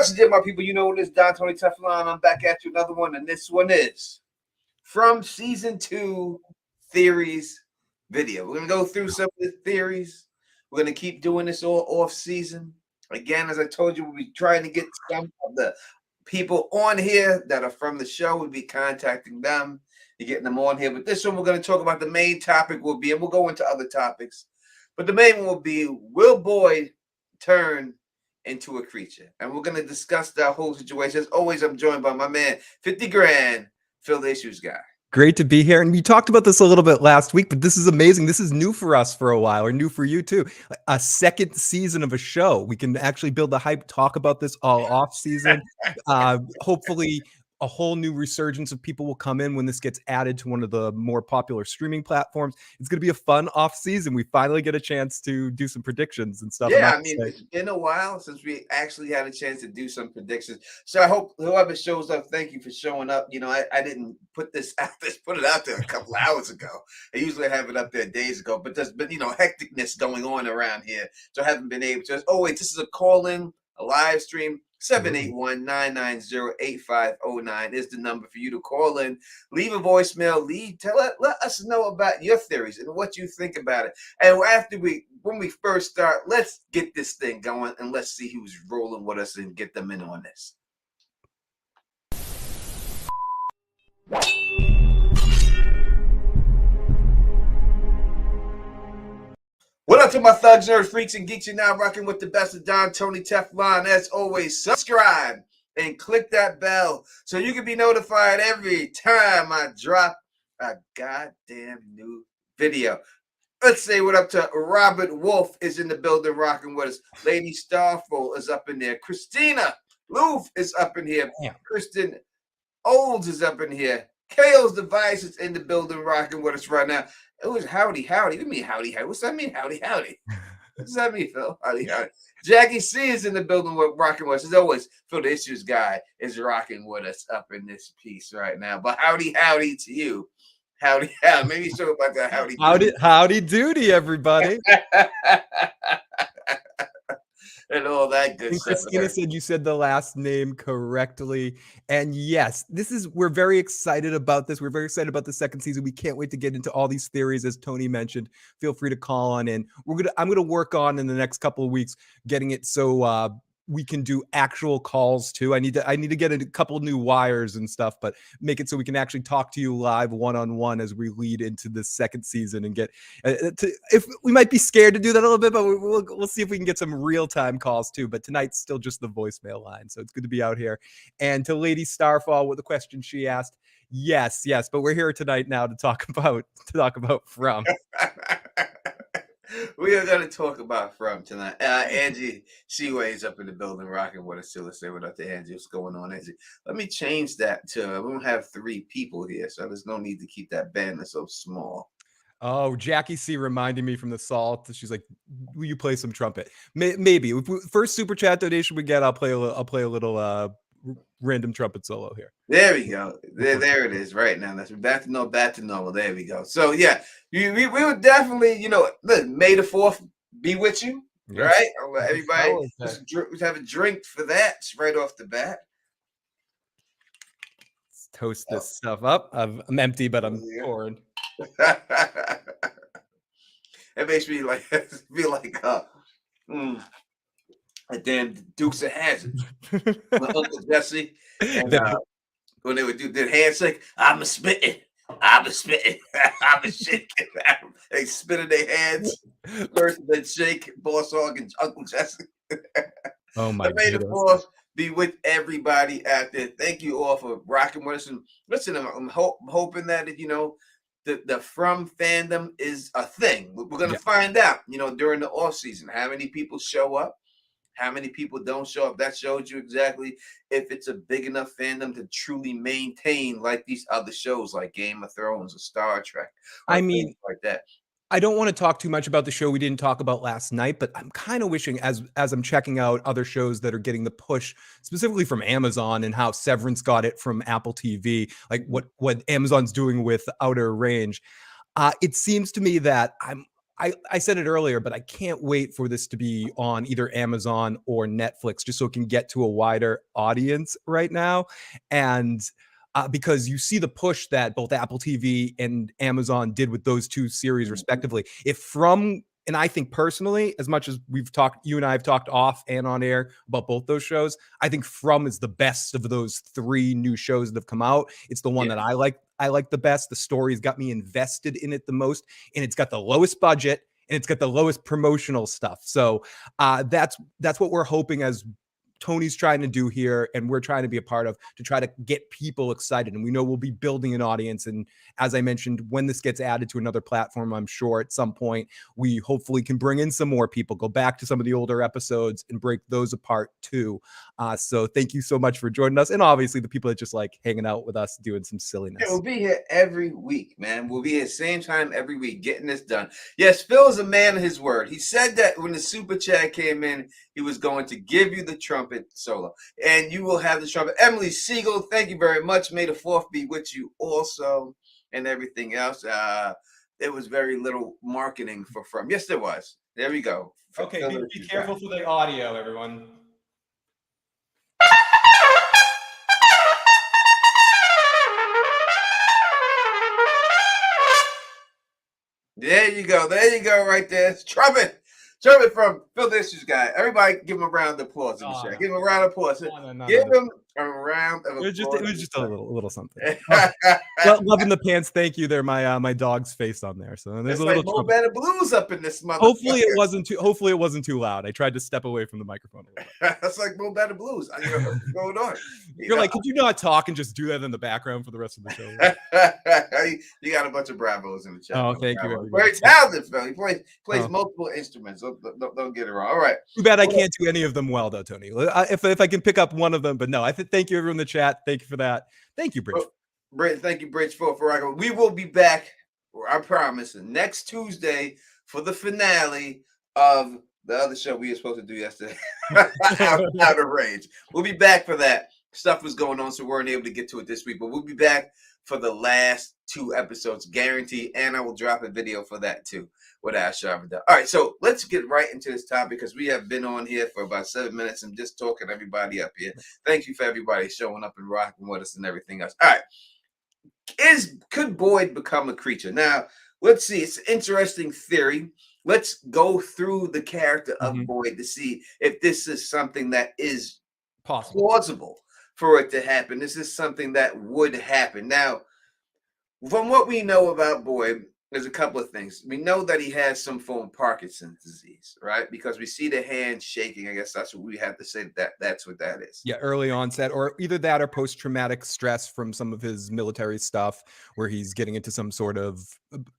What's the deal, my people? You know what it is, Don Tony Teflon. I'm back at you, another one, and this one is from season 2 theories video. We're gonna go through some of the theories. We're gonna keep doing this all off season. Again, as I told you, we'll be trying to get some of the people on here that are from the show. We'll be contacting them and getting them on here. But this one, we're gonna talk about the main topic will be, and we'll go into other topics. But the main one will be, will Boyd turn into a creature? And we're going to discuss that whole situation. As always, I'm joined by my man, 50 grand, Phil the Issues Guy. Great to be here. And we talked about this a little bit last week, but this is amazing. This is new for us for a while, or new for you too. A second season of a show. We can actually build the hype, talk about this all off season. Hopefully a whole new resurgence of people will come in when this gets added to one of the more popular streaming platforms. It's going to be a fun off season. We finally get a chance to do some predictions and stuff. Yeah, I mean, it's been a while since we actually had a chance to do some predictions. So I hope whoever shows up, thank you for showing up. You know, I didn't put this out there, put it out there a couple of hours ago. I usually have it up there days ago, but there's been, hecticness going on around here. So I haven't been able to. Oh, wait, this is a call-in, a live stream. 781-990-8509 is the number for you to call in. Leave a voicemail. Let us know about your theories and what you think about it. And when we first start, let's get this thing going and let's see who's rolling with us and get them in on this. What up to my thugs, nerds, freaks, and geeks? You're now rocking with the best of Don Tony Teflon. As always, subscribe and click that bell so you can be notified every time I drop a goddamn new video. Let's say what up to Robert Wolf is in the building rocking with us. Lady Starfall is up in there. Christina Loof is up in here. Yeah. Kristen Olds is up in here. Kale's Device is in the building rocking with us right now. It was howdy. What do you mean howdy? What's that mean, howdy? What does that mean, Phil? Howdy. Jackie C is in the building rocking with us. As always, Phil the Issues Guy is rocking with us up in this piece right now. But howdy to you. Howdy. Maybe show about that howdy doody, everybody. And all that good stuff. Christina said you said the last name correctly. And yes, we're very excited about this. We're very excited about the second season. We can't wait to get into all these theories, as Tony mentioned. Feel free to call on in. I'm gonna work on in the next couple of weeks getting it so we can do actual calls too. I need to get a couple new wires and stuff, but make it so we can actually talk to you live one-on-one as we lead into the second season and get if we might be scared to do that a little bit, but we'll see if we can get some real-time calls too. But tonight's still just the voicemail line, so it's good to be out here. And to Lady Starfall with the question she asked, yes, but we're here tonight now to talk about From. We are going to talk about From tonight. Angie Seaway is up in the building rocking with us too. Let's say what up to Angie. What's going on, Angie? Let me change that to, we don't have 3 people here, so there's no need to keep that banner so small. Oh, Jackie C reminding me from the Salt. She's like, will you play some trumpet? Maybe. First super chat donation we get, I'll play a little random trumpet solo here. There we go. There it is right now. That's back to normal. There we go. So yeah, we would definitely, May the 4th be with you, yes. Right? Everybody just have a drink for that right off the bat. Let's toast this stuff up. I'm empty, but I'm pouring. It makes me feel like a damn Dukes of Hazzard. My Uncle Jesse, and when they would do the handshake, I'm a spitting, I'm a shaking. They spit in their hands first, and then shake. Boss Hog and Uncle Jesse. Oh my! May the 4th be with everybody out there. Thank you all for rocking with us. And listen, I'm hoping that the From fandom is a thing. We're going to find out, during the off season, how many people show up, how many people don't show up. That shows you exactly if it's a big enough fandom to truly maintain like these other shows like Game of Thrones or Star Trek. I mean, like that. I don't want to talk too much about the show we didn't talk about last night, but I'm kind of wishing as I'm checking out other shows that are getting the push specifically from Amazon and how Severance got it from Apple TV, like what Amazon's doing with Outer Range. It seems to me that I said it earlier, but I can't wait for this to be on either Amazon or Netflix, just so it can get to a wider audience right now. And because you see the push that both Apple TV and Amazon did with those two series, respectively. If From, and I think personally, as much as we've talked, you and I have talked off and on air about both those shows, I think From is the best of those three new shows that have come out. It's the one that I like. I like the best. The story's got me invested in it the most, and it's got the lowest budget and it's got the lowest promotional stuff. So that's what we're hoping as Tony's trying to do here, and we're trying to be a part of, to try to get people excited. And we know we'll be building an audience. And as I mentioned, when this gets added to another platform, I'm sure at some point we hopefully can bring in some more people, go back to some of the older episodes and break those apart too. So thank you so much for joining us. And obviously the people that just like hanging out with us, doing some silliness. Yeah, we'll be here every week, man. We'll be here same time every week getting this done. Yes, Phil is a man of his word. He said that when the super chat came in, he was going to give you the trumpet solo, and you will have the trumpet. Emily Siegel, thank you very much. May the fourth be with you also, and everything else. There was very little marketing for From. Yes, there was. There we go. Okay, be careful for the audio, everyone. There you go. There you go right there. It's trumpet. Trumpet from Phil the Issues Guy. Everybody give him a round of applause in the chat. Give him a round of applause. Give him a round of applause. It was just a little something. Loving the pants. Thank you. There, my dog's face on there. So there's it's a like little Better Blues up in this motherfucker. Hopefully it wasn't too loud. I tried to step away from the microphone a little bit. That's like Better Blues. What's going on? You're like, could you not talk and just do that in the background for the rest of the show? You got a bunch of bravos in the chat. Oh, thank you. Very talented, Phil. He plays multiple instruments. Don't get it wrong. All right. Too bad I can't do any of them well, though, Tony. If I can pick up one of them, but no, thank you everyone in the chat. Thank you for that. Thank you, Bridge. Thank you, Bridge, for rocking. We will be back, I promise, next Tuesday for the finale of the other show we were supposed to do yesterday. Out of range. We'll be back for that. Stuff was going on, so we weren't able to get to it this week, but we'll be back for the last 2 episodes, guaranteed, and I will drop a video for that too, without shoving down. All right, so let's get right into this topic, because we have been on here for about 7 minutes and just talking everybody up here. Thank you for everybody showing up and rocking with us and everything else. All right, could Boyd become a creature? Now, let's see. It's an interesting theory. Let's go through the character of Boyd to see if this is something that is plausible for it to happen. This is something that would happen. Now, from what we know about Boyd, there's a couple of things. We know that he has some form of Parkinson's disease, right? Because we see the hand shaking. I guess that's what we have to say. That's what that is. Yeah, early onset, or either that or post-traumatic stress from some of his military stuff, where he's getting into some sort of,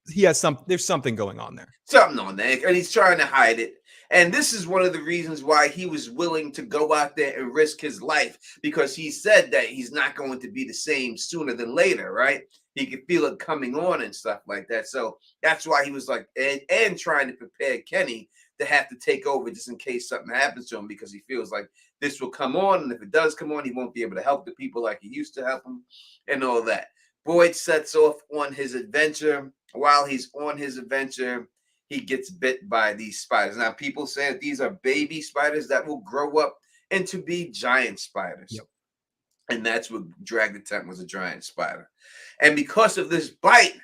there's something going on there. Something on there, and he's trying to hide it. And this is one of the reasons why he was willing to go out there and risk his life, because he said that he's not going to be the same sooner than later, right? He could feel it coming on and stuff like that. So that's why he was like, and trying to prepare Kenny to have to take over just in case something happens to him, because he feels like this will come on. And if it does come on, he won't be able to help the people like he used to help them and all that. Boyd sets off on his adventure. While he's on his adventure, he gets bit by these spiders. Now, people say that these are baby spiders that will grow up into be giant spiders. Yep. And that's what Drag the Tent was, a giant spider. And because of this bite,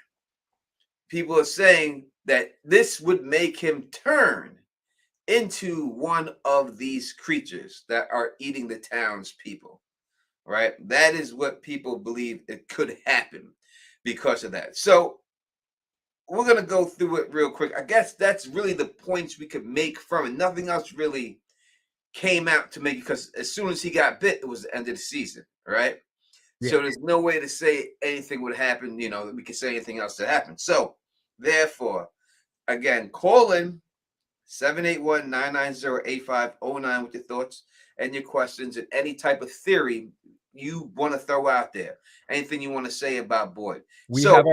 people are saying that this would make him turn into one of these creatures that are eating the townspeople, right? That is what people believe it could happen because of that. So we're going to go through it real quick. I guess that's really the points we could make from it. Nothing else really came out to make, because as soon as he got bit, it was the end of the season, right? Yeah. So there's no way to say anything would happen, that we could say anything else to happen. So therefore, again, call in 781-990-8509 with your thoughts and your questions and any type of theory you want to throw out there. Anything you want to say about Boyd. We do have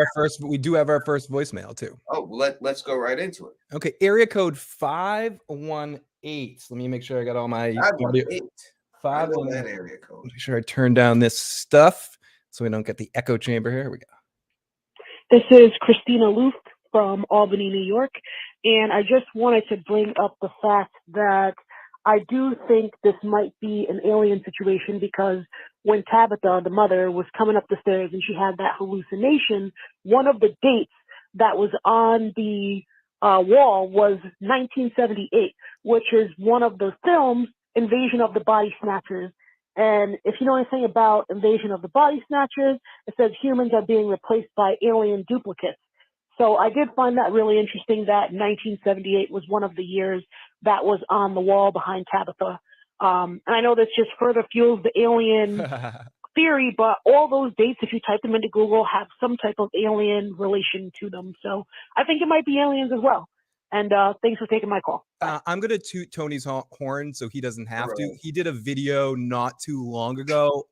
our first voicemail too. Oh, well, let's go right into it. Okay, area code 518. Let me make sure I got all my 518. 518. That area code. Make sure I turn down this stuff so we don't get the echo chamber. Here we go. This is Christina Luke from Albany, New York, And I just wanted to bring up the fact that I do think this might be an alien situation because when Tabitha, the mother, was coming up the stairs and she had that hallucination, one of the dates that was on the wall was 1978, which is one of the films, Invasion of the Body Snatchers. And if you know anything about Invasion of the Body Snatchers, it says humans are being replaced by alien duplicates. So I did find that really interesting that 1978 was one of the years that was on the wall behind Tabitha. And I know this just further fuels the alien theory, but all those dates, if you type them into Google, have some type of alien relation to them. So I think it might be aliens as well. And thanks for taking my call. I'm going to toot Tony's horn so he doesn't have to. Right. He did a video not too long ago.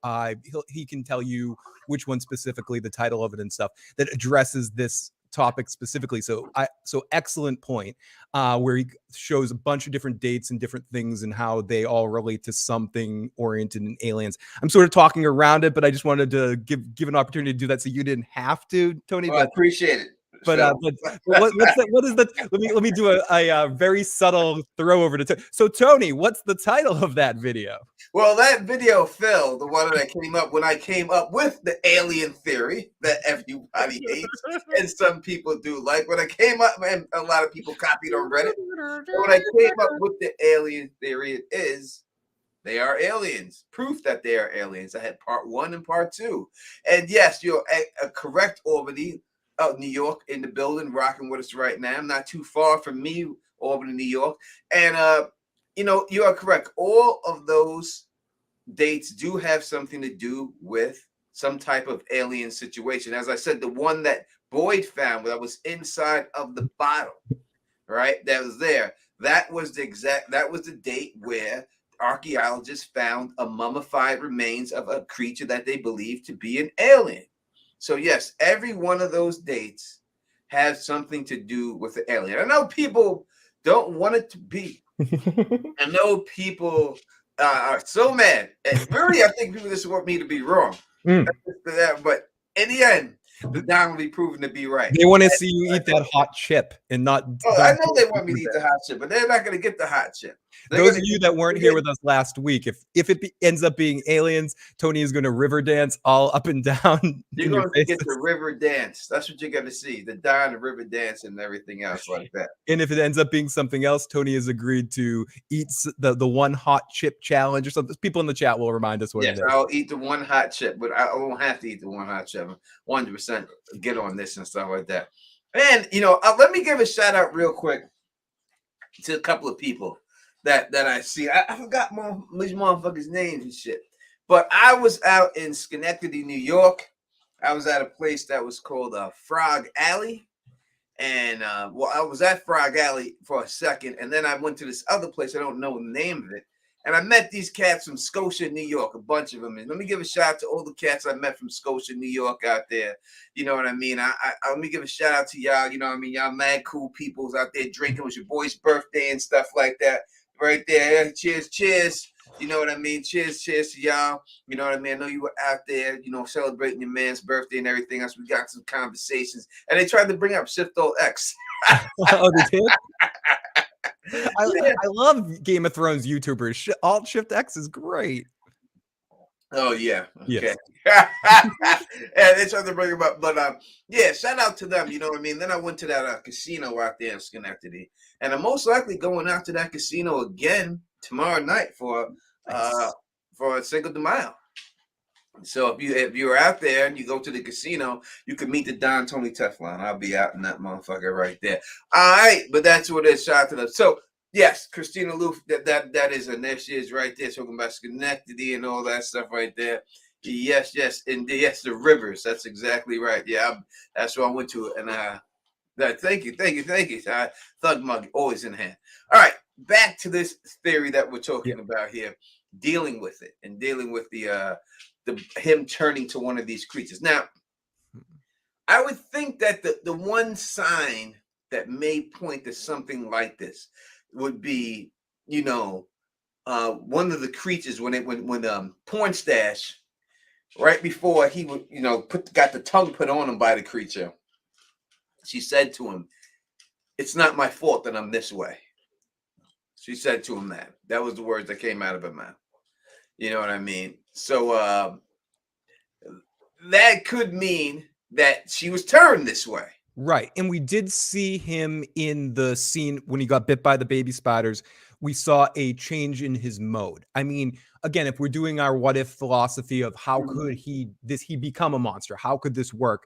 He can tell you which one specifically, the title of it and stuff, that addresses this topic specifically. So excellent point, where he shows a bunch of different dates and different things and how they all relate to something oriented in aliens. I'm sort of talking around it, but I just wanted to give an opportunity to do that so you didn't have to, Tony. Well, I appreciate it. But what is the? Let me do a very subtle throw over to. So Tony, what's the title of that video? Well, that video, Phil, the one that came up when I came up with the alien theory that everybody hates and some people do like. When I came up, and a lot of people copied on Reddit. When I came up with the alien theory, it is they are aliens. Proof that they are aliens. I had part 1 and part 2, and yes, you're correct, Albany. New York in the building, rocking with us right now. Not too far from me, Albany, New York. And, you are correct. All of those dates do have something to do with some type of alien situation. As I said, the one that Boyd found that was inside of the bottle, right? That was there. That was the date where archaeologists found a mummified remains of a creature that they believed to be an alien. So yes, every one of those dates has something to do with the alien. I know people don't want it to be. I know people are so mad. And really, I think people just want me to be wrong. But in the end, the Don will be proven to be right. They want to see you eat that hot chip and not. I know they want me to eat the hot chip, but they're not going to get the hot chip. Those of you that weren't here with us last week, if it ends up being aliens, Tony is going to river dance all up and down. You're going to get the river dance. That's what you're going to see. The Don, the river dance, and everything else like that. And if it ends up being something else, Tony has agreed to eat the one hot chip challenge or something. People in the chat will remind us what it is. I'll eat the one hot chip, but I won't have to eat the one hot chip. 100% get on this and stuff like that. And, let me give a shout out real quick to a couple of people that I see. I forgot these motherfuckers' names and shit. But I was out in Schenectady, New York. I was at a place that was called Frog Alley. And, I was at Frog Alley for a second. And then I went to this other place. I don't know the name of it. And I met these cats from Scotia, New York, a bunch of them. And let me give a shout out to all the cats I met from Scotia, New York out there. You know what I mean? I let me give a shout out to y'all. You know what I mean? Y'all mad cool peoples out there drinking. It was your boy's birthday and stuff like that. Right there. Cheers, cheers. You know what I mean? Cheers, cheers to y'all. You know what I mean? I know you were out there, celebrating your man's birthday and everything else. We got some conversations. And they tried to bring up Shift Old X. Oh, they did? I love Game of Thrones YouTubers. Alt Shift X is great. Oh yeah, okay. Yes. And they tried to bring him up, but shout out to them. You know what I mean. Then I went to that casino out there in Schenectady, and I'm most likely going out to that casino again tomorrow night for Cinco de Mayo. So if you're out there and you go to the casino, you can meet the Don Tony Teflon. I'll be out in that motherfucker right there. All right, but that's what it is. Shout out to them. So yes, Christina Loof, that is, and there she is right there talking about Schenectady and all that stuff right there. Yes, and yes, the rivers. That's exactly right. Yeah, that's where I went to, and thank you. Thug Mug always in hand. All right, back to this theory that we're talking about here, dealing with it and dealing with the him turning to one of these creatures. Now, I would think that the one sign that may point to something like this would be, one of the creatures when Porn Stash, right before he would, got the tongue put on him by the creature, she said to him, it's not my fault that I'm this way. She said to him that. That was the words that came out of her mouth. You know what I mean? So that could mean that she was turned this way. Right. And we did see him in the scene when he got bit by the baby spiders. We saw a change in his mode. I mean, again, if we're doing our what if philosophy of how could he become a monster? How could this work?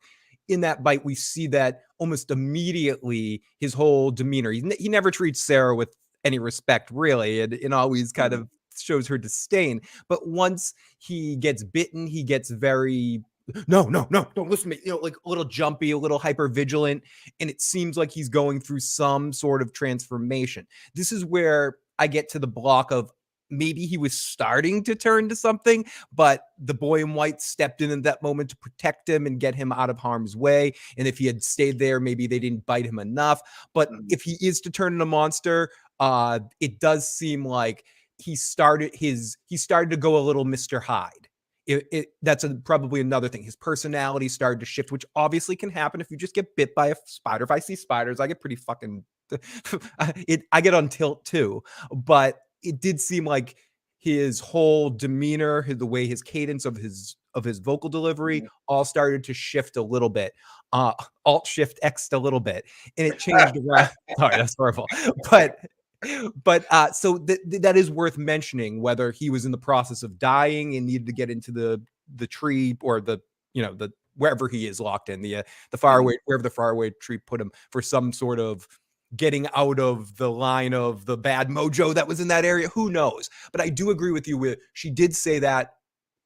In that bite, we see that almost immediately his whole demeanor. He never treats Sarah with any respect, really, and always kind of shows her disdain. But once he gets bitten, he gets very no, don't listen to me. Like a little jumpy, a little hyper vigilant. And it seems like he's going through some sort of transformation. This is where I get to the block of maybe he was starting to turn to something, but the boy in white stepped in at that moment to protect him and get him out of harm's way. And if he had stayed there, maybe they didn't bite him enough. But if he is to turn into a monster, it does seem like he started to go a little Mr. Hyde. That's probably another thing. His personality started to shift, which obviously can happen if you just get bit by a spider. If I see spiders, I get pretty fucking I get on tilt too. But it did seem like his whole demeanor, the way his cadence of his vocal delivery all started to shift a little bit. Alt shift X a little bit, and it changed around. Sorry, that's horrible. But so that is worth mentioning, whether he was in the process of dying and needed to get into the tree, or the wherever he is locked in the faraway, wherever the faraway tree put him, for some sort of getting out of the line of the bad mojo that was in that area. Who knows? But I do agree with you. She did say that,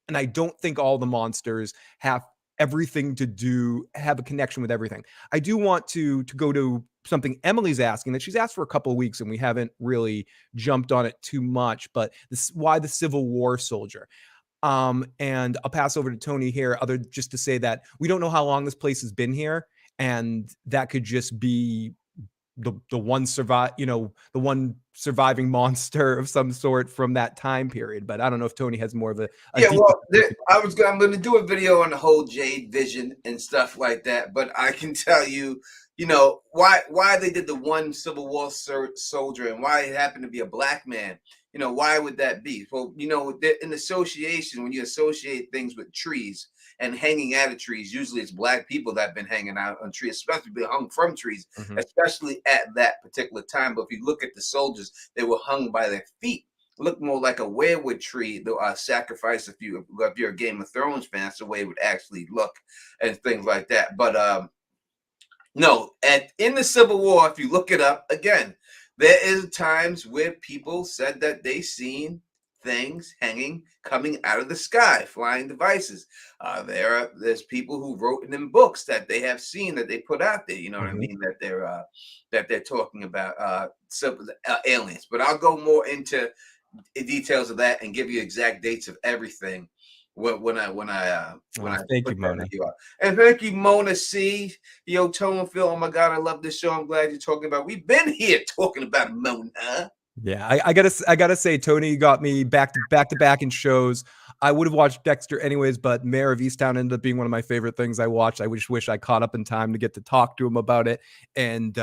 and I don't think all the monsters have everything to have a connection with everything. I do want to go to something Emily's asking, that she's asked for a couple of weeks and we haven't really jumped on it too much, but why the Civil War soldier? And I'll pass over to Tony here, just to say that we don't know how long this place has been here, and that could just be the one surviving monster of some sort from that time period. But I don't know if Tony has more of a I'm going to do a video on the whole Jade vision and stuff like that. But I can tell you, why they did the one Civil War soldier, and why it happened to be a black man. Why would that be? Well, in association, when you associate things with trees and hanging out of trees, usually it's black people that have been hanging out on trees, especially being hung from trees, especially at that particular time. But if you look at the soldiers, they were hung by their feet. Look more like a weirwood tree, the sacrifice. If you're a Game of Thrones fan, that's the way it would actually look, and things like that. But no, in the Civil War, if you look it up again, there is times where people said that they seen things coming out of the sky, flying devices. There's people who wrote in them books that they have seen, that they put out there. You know what I mean? That they're talking about aliens. But I'll go more into details of that and give you exact dates of everything when I thank you, Mona. And thank you, Mona C. Yo, Tone Phil. Oh my God, I love this show. I'm glad you're talking about. We've been here talking about Mona. Yeah, I gotta say, Tony got me back to back in shows. I would have watched Dexter anyways, but Mayor of Easttown ended up being one of my favorite things I watched. I just wish I caught up in time to get to talk to him about it, and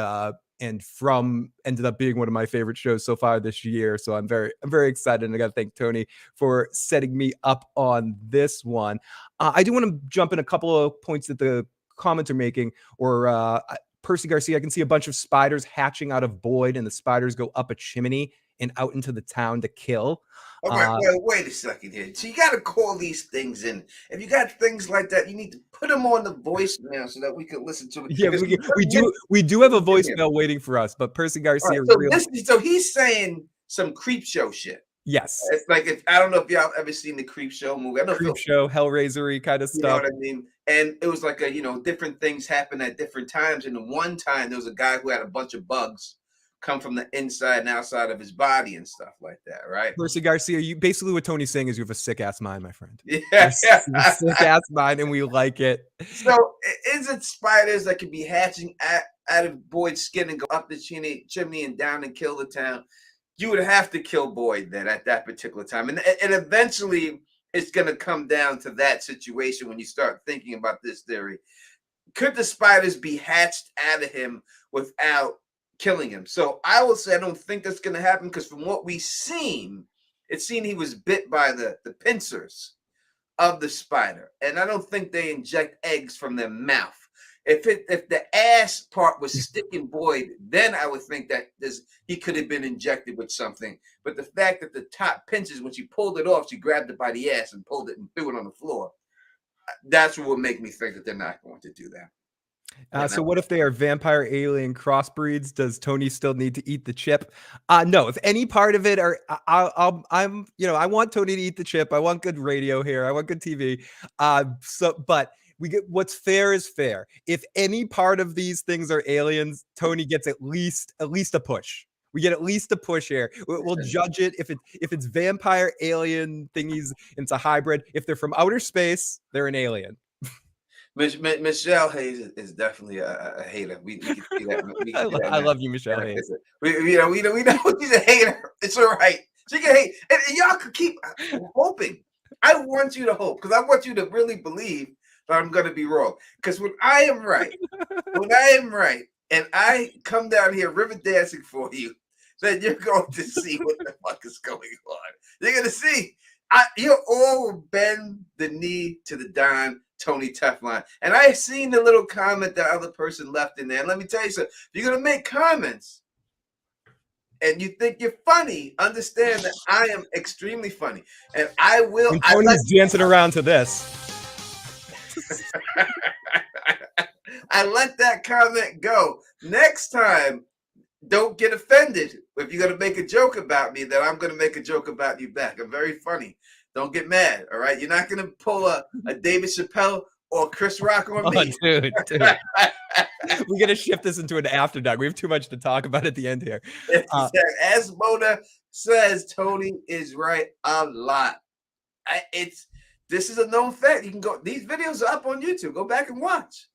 ended up being one of my favorite shows so far this year. So I'm very excited, and I got to thank Tony for setting me up on this one. I do want to jump in a couple of points that the comments are making, or Percy Garcia, I can see a bunch of spiders hatching out of Boyd, and the spiders go up a chimney and out into the town to kill. All right, wait a second here. So you got to call these things in. If you got things like that, you need to put them on the voicemail so that we can listen to it. Yeah, we do have a voicemail waiting for us, but Percy Garcia. Right, so he's saying some creep show shit. Yes, it's like, I don't know if y'all ever seen the Creep Show movie. I don't know, Show, Hellraiser-y kind of stuff. You know what I mean? And it was like different things happen at different times. And the one time there was a guy who had a bunch of bugs come from the inside and outside of his body and stuff like that, right? Percy Garcia, you basically, what Tony's saying is you have a sick ass mind, my friend. Yeah, sick ass mind, and we like it. So is it spiders that could be hatching out of Boyd's skin and go up the chimney and down and kill the town? You would have to kill Boyd then at that particular time. And eventually it's going to come down to that situation when you start thinking about this theory. Could the spiders be hatched out of him without killing him. So I will say I don't think that's going to happen because from what we've seen, it's seen he was bit by the pincers of the spider, and I don't think they inject eggs from their mouth. If the ass part was sticking Boyd, then I would think that he could have been injected with something. But the fact that the top pinches, when she pulled it off, she grabbed it by the ass and pulled it and threw it on the floor. That's what would make me think that they're not going to do that. So what if they are vampire alien crossbreeds? Does Tony still need to eat the chip? No, if any part of it are, I'm, I want Tony to eat the chip. I want good radio here. I want good TV. But we get what's fair is fair. If any part of these things are aliens, Tony gets at least a push. We get at least a push here. We'll judge it if it's vampire alien thingies. It's a hybrid. If they're from outer space, they're an alien. Michelle Hayes is definitely a hater. We can see that. I love you, Michelle Hayes. We know she's a hater. It's all right. She can hate, and y'all could keep hoping. I want you to hope because I want you to really believe that I'm going to be wrong. Because when I am right, and I come down here river dancing for you, then you're going to see what the fuck is going on. You're going to see. You all will bend the knee to the Don Tony Teflon. And I seen the little comment that other person left in there. And let me tell you something. If you're going to make comments and you think you're funny, understand that I am extremely funny. And I will. And Tony's dancing around to this. I let that comment go. Next time, don't get offended. If you're going to make a joke about me, then I'm going to make a joke about you back. I'm very funny. Don't get mad, all right? You're not going to pull a David Chappelle or Chris Rock on me. Dude. We're going to shift this into an after dark. We have too much to talk about at the end here. As Mona says, Tony is right a lot. This is a known fact. You can go. These videos are up on YouTube. Go back and watch,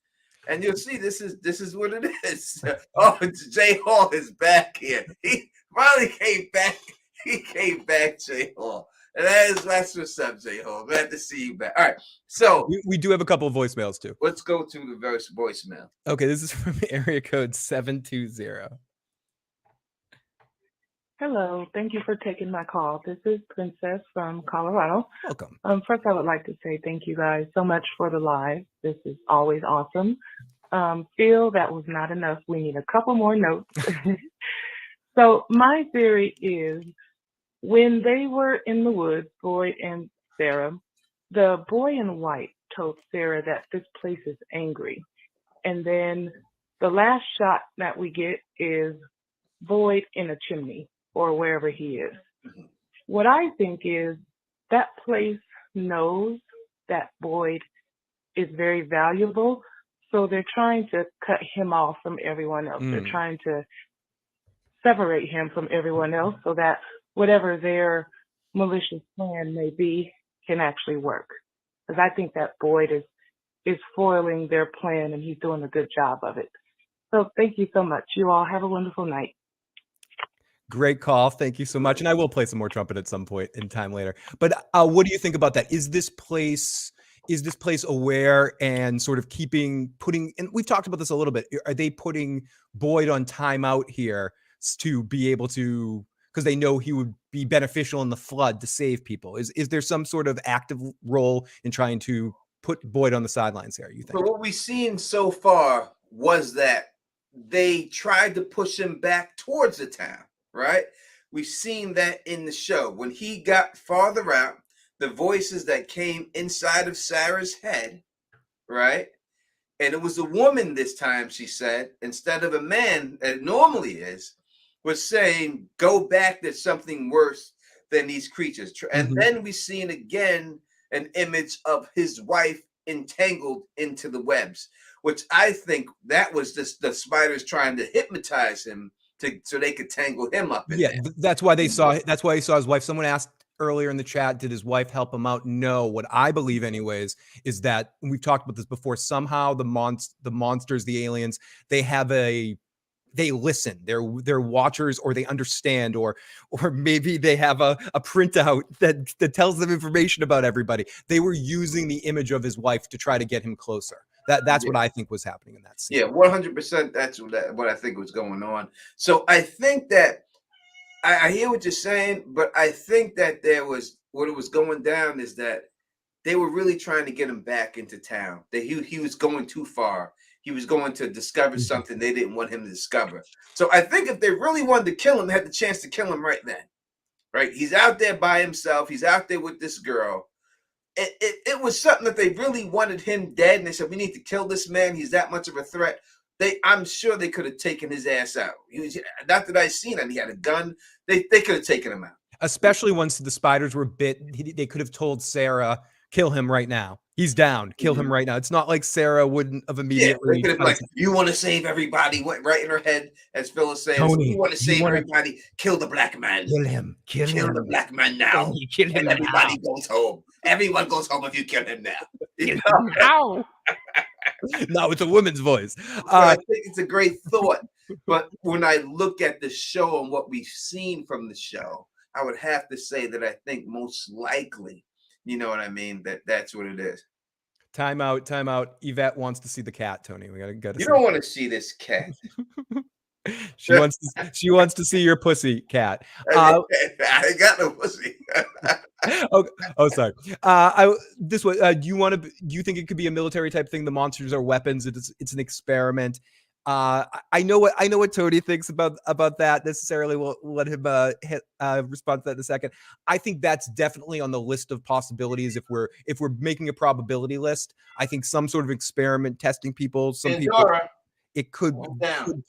and you'll see this is what it is. Oh, Jay Hall is back here. He finally came back. He came back, Jay Hall. And that's what's up, Jay Hall. Glad to see you back. All right, so we do have a couple of voicemails too. Let's go to the voicemail. Okay, this is from area code 720. Hello, thank you for taking my call. This is Princess from Colorado. Welcome. First, I would like to say thank you guys so much for the live. This is always awesome. Feel that was not enough. We need a couple more notes. So my theory is when they were in the woods, Boyd and Sarah, the boy in white told Sarah that this place is angry. And then the last shot that we get is Boyd in a chimney or wherever he is. What I think is that place knows that Boyd is very valuable, so they're trying to cut him off from everyone else. They're trying to separate him from everyone else so that whatever their malicious plan may be can actually work. Because I think that Boyd is foiling their plan and he's doing a good job of it. So thank you so much. You all have a wonderful night. Great call. Thank you so much. And I will play some more trumpet at some point in time later. But what do you think about that? Is this place aware and sort of putting, and we've talked about this a little bit. Are they putting Boyd on timeout here to be able to, because they know he would be beneficial in the flood to save people? Is there some sort of active role in trying to put Boyd on the sidelines here, you think? So what we've seen so far was that they tried to push him back towards the town, right? We've seen that in the show. When he got farther out, the voices that came inside of Sarah's head, right? And it was a woman this time, she said, instead of a man, that it normally is, was saying, go back, there's something worse than these creatures. And then we seen again an image of his wife entangled into the webs, which I think that was just the spiders trying to hypnotize him so they could tangle him up in there. That's why he saw his wife. Someone asked earlier in the chat, did his wife help him out? No. What I believe anyways is that, and we've talked about this before, somehow the monsters, the aliens, they listen, they're watchers, or they understand, or maybe they have a printout that tells them information about everybody. They were using the image of his wife to try to get him closer. That's what I think was happening in that scene. Yeah, 100%. That's what I think was going on. So I think that I hear what you're saying, but I think that what it was going down is that they were really trying to get him back into town. That he was going too far. He was going to discover something they didn't want him to discover. So I think if they really wanted to kill him, they had the chance to kill him right then. Right? He's out there by himself. He's out there with this girl. It was something that they really wanted him dead, and they said, we need to kill this man. He's that much of a threat. I'm sure they could have taken his ass out. Not that I seen him. He had a gun. They could have taken him out. Especially once the spiders were bit, they could have told Sarah, kill him right now. He's down. Kill him right now. It's not like Sarah wouldn't have immediately. They could have been like, you want to save everybody? Went right in her head, as Phil is saying. Tony, you want to save everybody? Kill the black man. Kill him. Kill him. The black man now. Kill him. And everybody goes home. Everyone goes home if you kill him now. Kill him now. No, it's a woman's voice. I think it's a great thought. But when I look at the show and what we've seen from the show, I would have to say that I think most likely, you know what I mean, that's what it is. Time out. Yvette wants to see the cat, Tony. We gotta. You don't want to see this cat. She wants to see your pussy, cat. I ain't got no pussy. Sorry. Do you think it could be a military type thing? The monsters are weapons. It's an experiment. I know what Tony thinks about that necessarily. We'll let him respond to that in a second. I think that's definitely on the list of possibilities. If we're making a probability list, I think some sort of experiment testing people, people, it could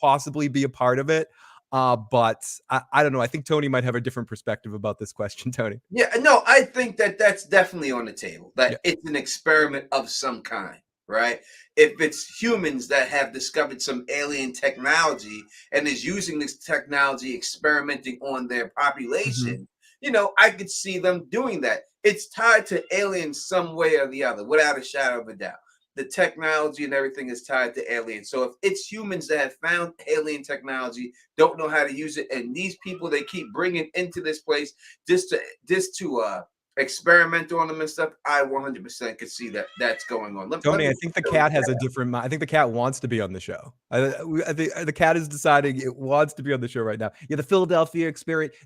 possibly be a part of it. But I don't know. I think Tony might have a different perspective about this question, Tony. Yeah, no, I think that's definitely on the table. That it's an experiment of some kind. Right? If it's humans that have discovered some alien technology and is using this technology experimenting on their population, I could see them doing that. It's tied to aliens some way or the other, without a shadow of a doubt. The technology and everything is tied to aliens. So if it's humans that have found alien technology, don't know how to use it, and these people they keep bringing into this place just to experiment on them and stuff, I 100% could see that's going on. Tony, I think the cat has a different mind. I think the cat wants to be on the show. I think the cat is deciding it wants to be on the show right now. Yeah, the Philadelphia experience.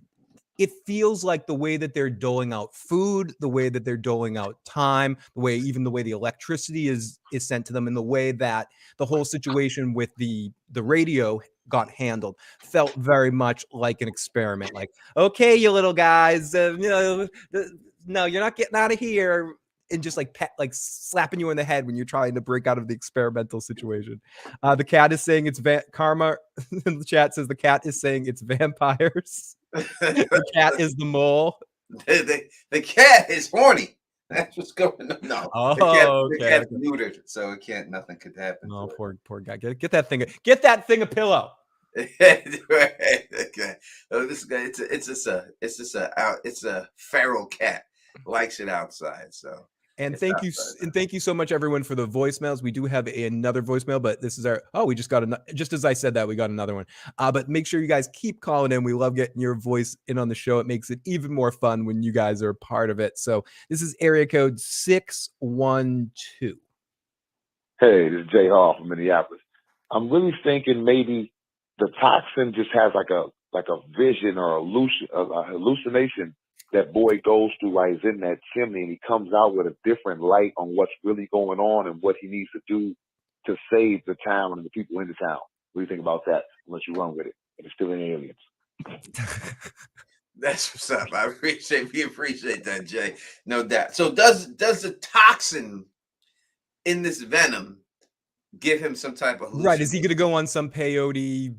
It feels like the way that they're doling out food, the way that they're doling out time, the way the electricity is sent to them, and the way that the whole situation with the radio got handled felt very much like an experiment. Like, okay, you little guys, no, you're not getting out of here. And just like slapping you in the head when you're trying to break out of the experimental situation. The cat is saying it's karma. In the chat says the cat is saying it's vampires. The cat is the mole. The cat is horny. That's what's going on. No, the cat's neutered, so nothing could happen. Oh, poor guy. Get that thing a pillow. Okay. Oh, this guy, it's a feral cat. Likes it outside, so. And thank you so much, everyone, for the voicemails. We do have another voicemail, but this is we just got just as I said that, we got another one. But make sure you guys keep calling in. We love getting your voice in on the show. It makes it even more fun when you guys are a part of it. So this is area code 612. Hey, this is Jay Hall from Minneapolis. I'm really thinking maybe the toxin just has like a vision or a hallucination that boy goes through while he's in that chimney, and he comes out with a different light on what's really going on and what he needs to do to save the town and the people in the town. What do you think about that? Unless you run with it, and it's still in aliens. That's what's up. We appreciate that, Jay. No doubt. So does the toxin in this venom give him some type of right? Is he going to go on some peyote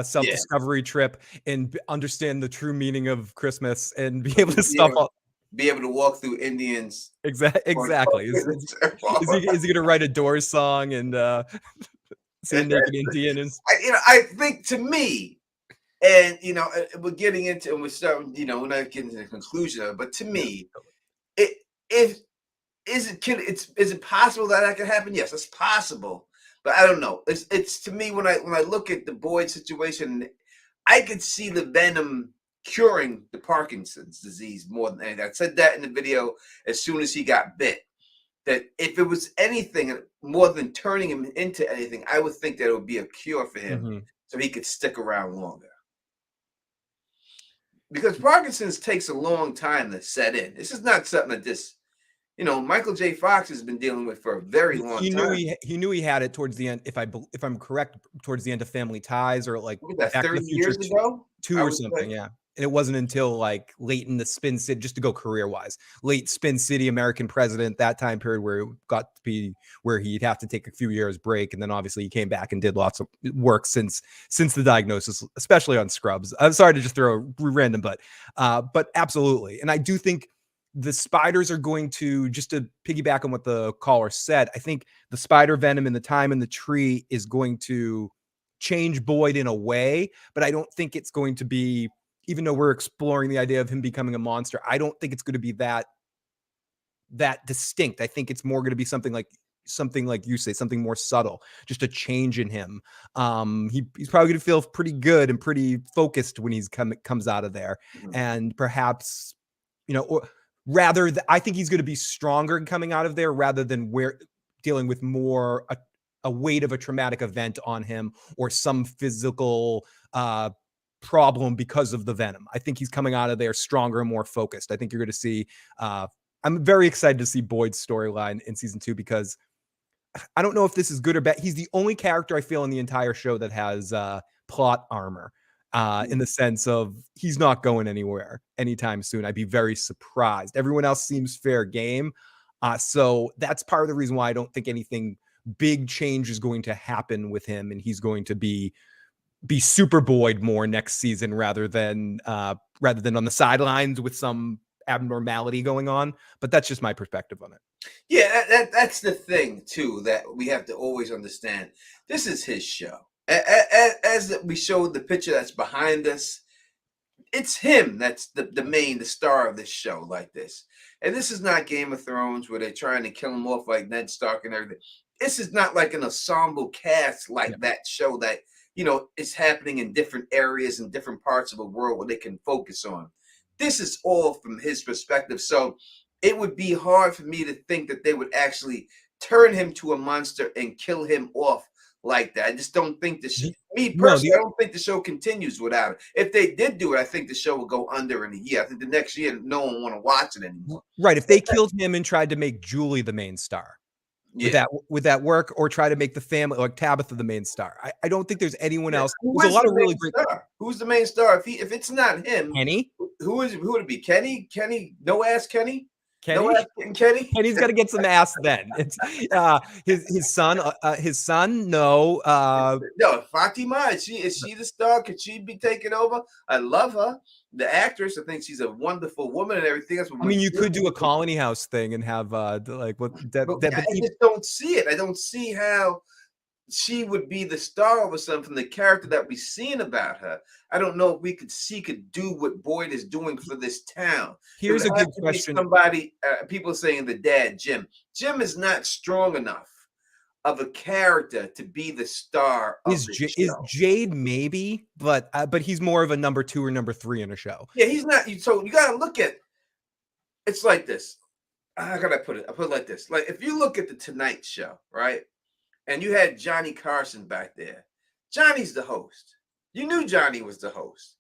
self-discovery trip and understand the true meaning of Christmas and be able to be able to walk through Indians? Exactly. Is he going to write a Doors song and see a naked Indian? I think, to me, and we're getting into, and we're starting. We're not getting to the conclusion of it, but to me, is it possible that could happen? Yes, it's possible. But I don't know. It's to me, when I look at the Boyd situation, I could see the venom curing the Parkinson's disease more than anything. I said that in the video as soon as he got bit. that if it was anything more than turning him into anything, I would think that it would be a cure for him so he could stick around longer. Because Parkinson's takes a long time to set in. This is not something that just, Michael J. Fox has been dealing with for a very long time. He knew he had it towards the end. If I'm correct, towards the end of Family Ties, or like What was that, Back to 30 the Future years ago? 2 or something, yeah. And it wasn't until like late in the Spin City, just to go career wise, late Spin City, American President, that time period where it got to be where he'd have to take a few years break, and then obviously he came back and did lots of work since the diagnosis, especially on Scrubs. I'm sorry to just throw random, but absolutely, and I do think the spiders are going to, just to piggyback on what the caller said, I think the spider venom and the time in the tree is going to change Boyd in a way, but I don't think it's going to be, even though we're exploring the idea of him becoming a monster, I don't think it's going to be that distinct. I think it's more going to be something like you say, something more subtle, just a change in him. He's probably going to feel pretty good and pretty focused when he's comes out of there, and perhaps, or rather, I think he's going to be stronger coming out of there rather than dealing with more a weight of a traumatic event on him or some physical problem because of the venom. I think he's coming out of there stronger and more focused. I think you're going to see. I'm very excited to see Boyd's storyline in season 2, because I don't know if this is good or bad. He's the only character I feel in the entire show that has plot armor. In the sense of he's not going anywhere anytime soon. I'd be very surprised. Everyone else seems fair game. So that's part of the reason why I don't think anything big change is going to happen with him, and he's going to be Super Boyd more next season rather than on the sidelines with some abnormality going on. But that's just my perspective on it. Yeah, that's the thing too that we have to always understand. This is his show. As we showed the picture that's behind us, it's him that's the star of this show like this. And this is not Game of Thrones where they're trying to kill him off like Ned Stark and everything. This is not like an ensemble cast like that show that, is happening in different areas and different parts of the world where they can focus on. This is all from his perspective. So it would be hard for me to think that they would actually turn him to a monster and kill him off like that. I just don't think the show, me personally, I don't think the show continues without it. If they did do it, I think the show would go under in a year. I think the next year, no one want to watch it anymore. Right. If they killed him and tried to make Julie the main star, would that work? Or try to make the family, like Tabitha, the main star? I don't think there's anyone else. There's a lot of really great. Who's the main star? If it's not him, Kenny. Who would it be? Kenny? No ass Kenny? Kenny? Kenny's got to get some ass then. It's his son. No. No, Fatima. Is she the star? Could she be taking over? I love her. The actress. I think she's a wonderful woman and everything else. I mean, you could do a Colony House thing and have like what. I just don't see it. I don't see how she would be the star over something from the character that we've seen about her. I don't know if she could do what Boyd is doing for this town. Here's a good question. Somebody, people saying the dad, Jim. Jim is not strong enough of a character to be the star of the show. Is Jade maybe, but he's more of a number 2 or number 3 in a show. Yeah, he's not. So you got to look at. It's like this. How can I put it? I put it like this. Like if you look at the Tonight Show, right? And you had Johnny Carson back there. Johnny's the host. You knew Johnny was the host.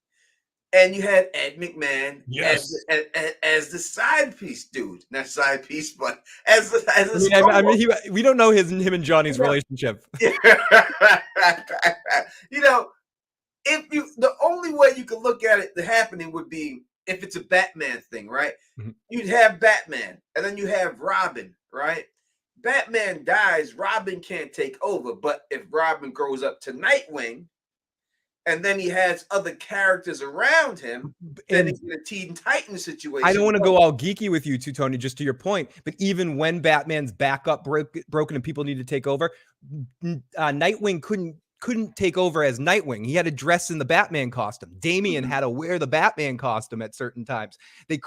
And you had Ed McMahon as the side piece dude. Not side piece, but as we don't know him and Johnny's relationship. The only way you could look at it, the happening would be if it's a Batman thing, right? Mm-hmm. You'd have Batman, and then you have Robin, right? Batman dies, Robin can't take over. But if Robin grows up to Nightwing, and then he has other characters around him, then it's a Teen Titan situation. I don't want to go all geeky with you too, Tony, just to your point. But even when Batman's backup broken and people need to take over, Nightwing couldn't take over as Nightwing. He had to dress in the Batman costume. Damian had to wear the Batman costume at certain times. They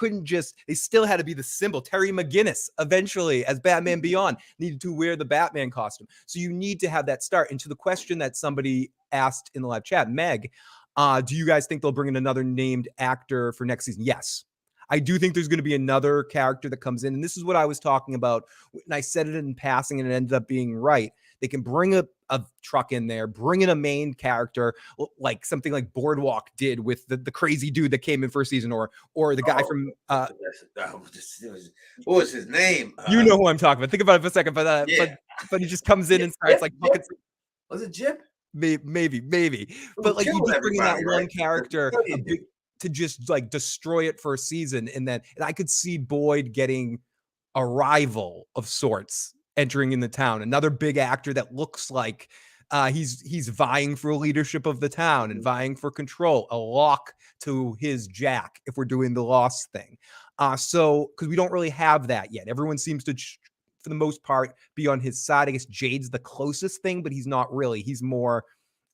still had to be the symbol. Terry McGinnis, eventually, as Batman Beyond, needed to wear the Batman costume. So you need to have that start. And to the question that somebody asked in the live chat, Meg, do you guys think they'll bring in another named actor for next season? Yes. I do think there's going to be another character that comes in. And this is what I was talking about. And I said it in passing and it ended up being right. They can bring a truck in there, bring in a main character, like something like Boardwalk did with the crazy dude that came in first season, or the guy from what was his name? You know who I'm talking about. Think about it for a second, Yeah. but he just comes in and starts like buckets. Was it Jip? Maybe, but like you just bring in that one character to just like destroy it for a season, and I could see Boyd getting a rival of sorts entering in the town, another big actor that looks like he's vying for leadership of the town and vying for control, a lock to his Jack if we're doing the Lost thing. So because we don't really have that yet, everyone seems to, for the most part, be on his side. I guess Jade's the closest thing, but he's not really. He's more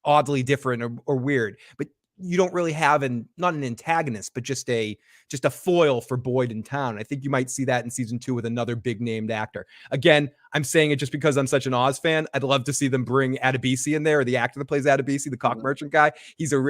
oddly different or weird. But you don't really have not an antagonist, but just a foil for Boyd in town. I think you might see that in season 2 with another big named actor. Again, I'm saying it just because I'm such an Oz fan. I'd love to see them bring Adebisi in there, or the actor that plays Adebisi, the cock merchant guy. He's I'm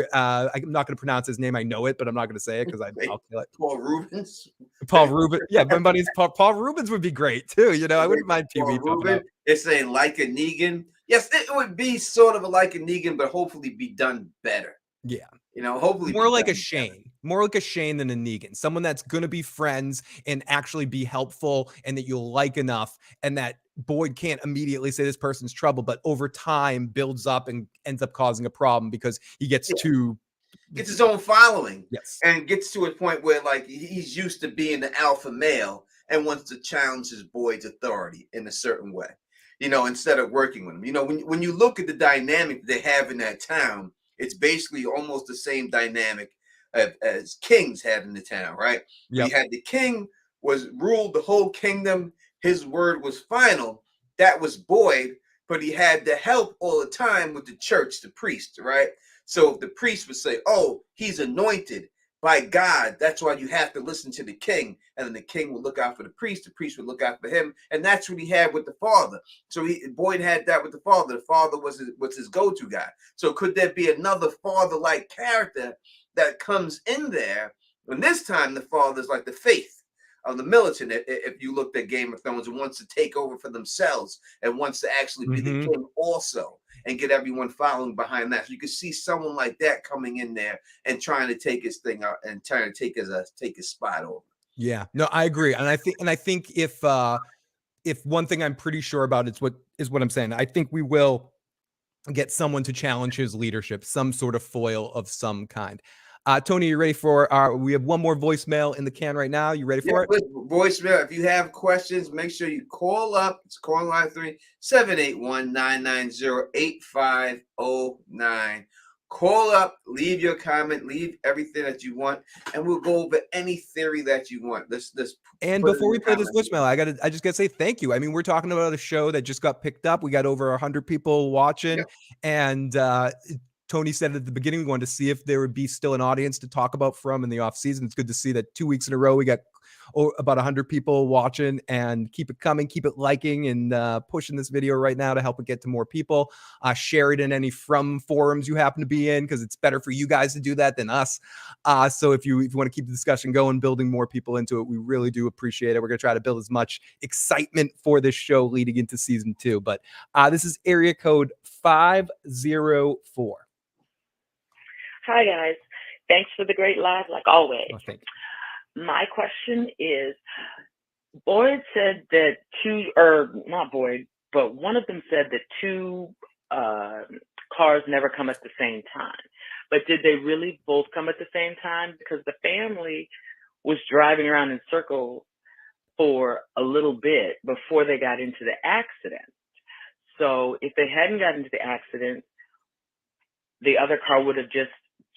not going to pronounce his name. I know it, but I'm not going to say it because I'll kill it. Paul Rubens. Paul Rubens. Yeah, my buddy's Paul Rubens would be great too. You know, I wouldn't mind TV. It's a like a Negan. Yes, it would be sort of a like a Negan, but hopefully be done better. Yeah. You know, hopefully more like a Shane, more like a Shane than a Negan, someone that's going to be friends and actually be helpful and that you'll like enough, and that Boyd can't immediately say this person's trouble, but over time builds up and ends up causing a problem because he gets gets his own following. Yes. And gets to a point where like he's used to being the alpha male and wants to challenge his Boyd's authority in a certain way, you know, instead of working with him. You know, when you look at the dynamic they have in that town, it's basically almost the same dynamic as kings had in the town, right? Yep. You had the king ruled the whole kingdom. His word was final. That was Boyd, but he had the help all the time with the church, the priest, right? So the priest would say, oh, he's anointed by God. That's why you have to listen to the king. And then the king would look out for the priest would look out for him. And that's what he had with the father. So Boyd had that with the father. The father was his go-to guy. So could there be another father-like character that comes in there? And this time the father's like the faith of the militant. If you looked at Game of Thrones, and wants to take over for themselves and wants to actually be the king also, and get everyone following behind that. So you could see someone like that coming in there and trying to take his thing out and trying to take his spot over. Yeah, no, I agree. And I think if one thing I'm pretty sure about is what I'm saying, I think we will get someone to challenge his leadership, some sort of foil of some kind. Tony, you ready for we have one more voicemail in the can right now. You ready for it? Voicemail. If you have questions, make sure you call up. It's call line 3-781-990-8509. Call up, leave your comment, leave everything that you want, and we'll go over any theory that you want. And before we play this voicemail, I just gotta say thank you. I mean, we're talking about a show that just got picked up. We got over 100 people watching, and Tony said at the beginning we wanted to see if there would be still an audience to talk about from in the off season. It's good to see that 2 weeks in a row we got about 100 people watching, and keep it coming, keep it liking and pushing this video right now to help it get to more people. Share it in any from forums you happen to be in, because it's better for you guys to do that than us. So if you want to keep the discussion going, building more people into it, we really do appreciate it. We're going to try to build as much excitement for this show leading into season 2. But this is area code 504. Hi guys, thanks for the great live like always. Oh, thank you. My question is, Boyd said that not Boyd, but one of them said that two cars never come at the same time. But did they really both come at the same time? Because the family was driving around in circles for a little bit before they got into the accident. So if they hadn't gotten into the accident, the other car would have just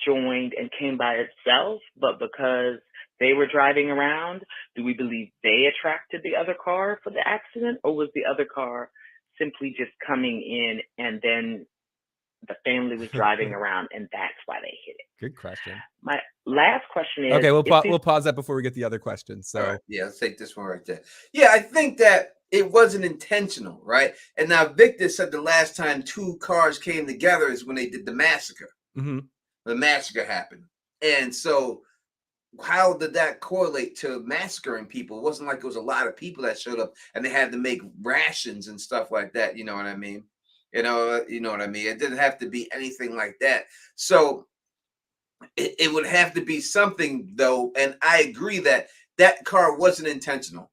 joined and came by itself. But because they were driving around, do we believe they attracted the other car for the accident, or was the other car simply just coming in and then the family was driving around and that's why they hit it? Good question. My last question is, okay, we'll pause that before we get the other question. So right, yeah, let's take this one right there. Yeah, I think that it wasn't intentional, right? And now Victor said the last time two cars came together is when they did the massacre. Mm-hmm. The massacre happened, and so how did that correlate to massacring people? It wasn't like it was a lot of people that showed up and they had to make rations and stuff like that. You know what I mean? You know what I mean? It didn't have to be anything like that. So it would have to be something though, and I agree that that car wasn't intentional.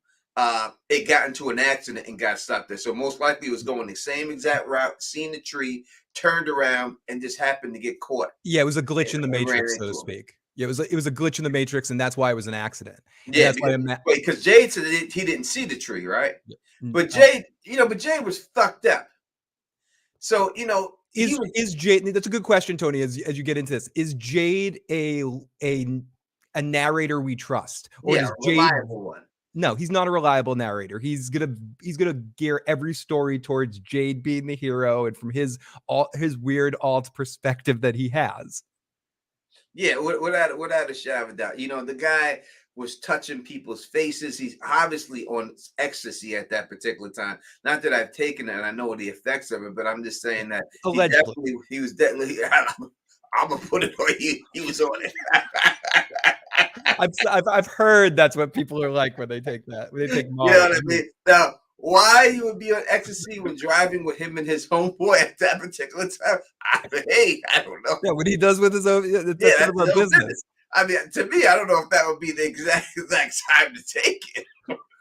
It got into an accident and got stuck there. So most likely it was going the same exact route, seen the tree, turned around, and just happened to get caught. Yeah, it was a glitch in the And ran matrix, so to into him. speak. Yeah, it was a glitch in the matrix, and that's why it was an accident. And Yeah, that's why because Jade said that he didn't see the tree, right? But uh, Jade, but Jade was fucked up. So is Jade? That's a good question, Tony. As you get into this, is Jade a narrator we trust, or yeah, is a Jade? reliable one. No, he's not a reliable narrator. He's gonna gear every story towards Jade being the hero, and from his weird alt perspective that he has. Yeah, without a shadow of a doubt. The guy was touching people's faces. He's obviously on ecstasy at that particular time. Not that I've taken it and I know the effects of it, but I'm just saying that Allegedly. he was definitely. I'm gonna put it on you. He was on it. I've heard that's what people are like when they take that. When they take You know what I mean? Now, why he would be on ecstasy when driving with him and his homeboy at that particular time? I don't know. Yeah, what he does with his own, that's that's none of our business. I mean, to me, I don't know if that would be the exact time to take it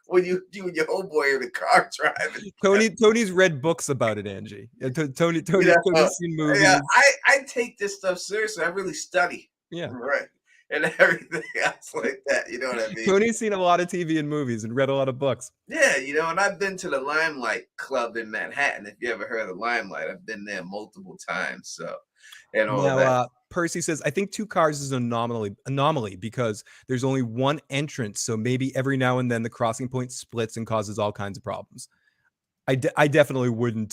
when you and your homeboy in the car driving. Tony's read books about it, Angie. Tony's seen movies. Yeah, I take this stuff seriously. I really study. Yeah, right. And everything else like that. You know what I mean? Tony's seen a lot of TV and movies and read a lot of books. Yeah, and I've been to the Limelight Club in Manhattan. If you ever heard of the Limelight, I've been there multiple times. So, and all that. Percy says, I think 2 cars is an anomaly because there's only one entrance. So maybe every now and then the crossing point splits and causes all kinds of problems. I definitely wouldn't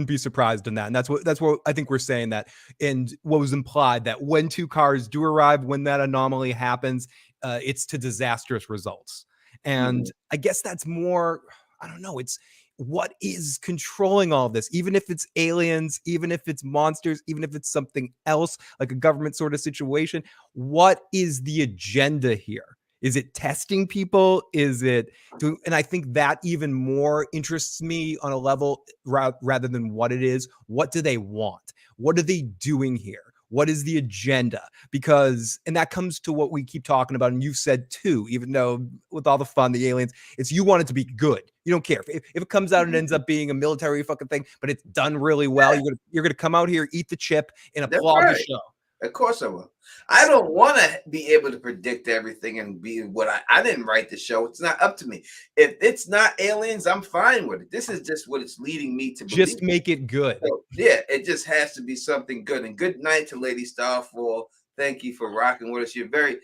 be surprised in that. And that's what I think we're saying that. And what was implied that when 2 cars do arrive, when that anomaly happens, it's to disastrous results. And I guess that's more, I don't know. It's what is controlling all this, even if it's aliens, even if it's monsters, even if it's something else, like a government sort of situation. What is the agenda here? Is it testing people? Is it doing, and I think that even more interests me on a level rather than what it is. What do they want? What are they doing here? What is the agenda? Because, and that comes to what we keep talking about, and you've said too, even though with all the fun, the aliens, it's you want it to be good. You don't care if it comes out and ends up being a military fucking thing, but it's done really well. You're gonna come out here, eat the chip, and applaud the show. Of course I will. I don't want to be able to predict everything and be what I didn't write the show. It's not up to me. If it's not aliens, I'm fine with it. This is just what it's leading me to believe. Just make it good. So, yeah, it just has to be something good. And good night to Lady Starfall. Thank you for rocking with us. You're very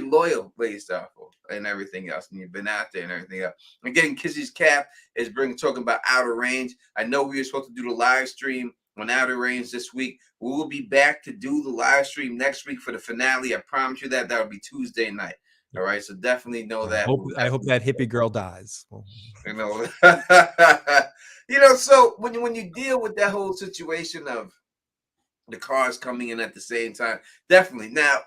loyal, Lady Starfall, and everything else. And you've been out there and everything else. And getting Kizzy's cap is talking about Outer Range. I know we were supposed to do the live stream on Outer Range this week. We will be back to do the live stream next week for the finale. I promise you that will be Tuesday night. All right, so definitely know that. I hope that hippie girl dies. So when you deal with that whole situation of the cars coming in at the same time, definitely. Now,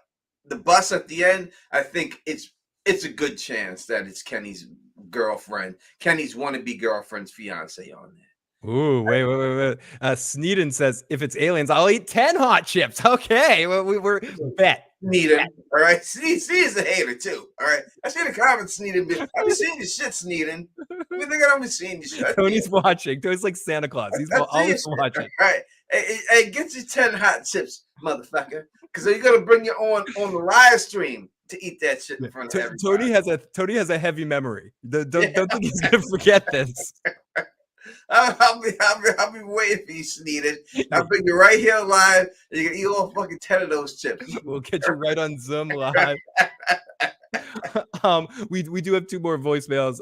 the bus at the end, I think it's a good chance that it's Kenny's girlfriend, Kenny's wannabe girlfriend's fiance on there. Ooh, wait. Sneeden says, if it's aliens, I'll eat 10 hot chips. Okay, we're bet. Sneeden, all right? Sneeden's a hater, too, all right? I see the comments, Sneeden. I've been seeing your shit, Sneeden. I think I've been seeing your shit. Tony's watching. Tony's like Santa Claus. He's always watching. All right. Hey, get you 10 hot chips, motherfucker, because you're going to bring you on the live stream to eat that shit in front of everybody. Tony has a heavy memory. Don't think he's going to forget this. I'll be waiting for you, Sneeden. I'll bring you right here live, and you can eat all fucking 10 of those chips. We'll get you right on Zoom live. We do have 2 more voicemails.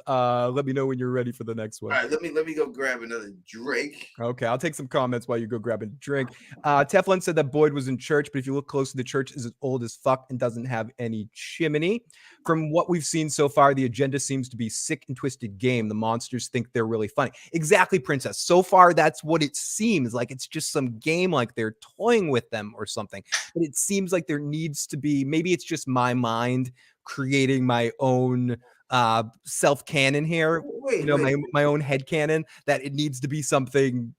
Let me know when you're ready for the next one. All right, let me go grab another drink. Okay, I'll take some comments while you go grab a drink. Teflon said that Boyd was in church, but if you look closely, the church is old as fuck and doesn't have any chimney. From what we've seen so far, the agenda seems to be sick and twisted game. The monsters think they're really funny. Exactly, Princess. So far, that's what it seems like. It's just some game, like they're toying with them or something. But it seems like there needs to be, maybe it's just my mind creating my own self-canon here, Wait, my own head canon, that it needs to be something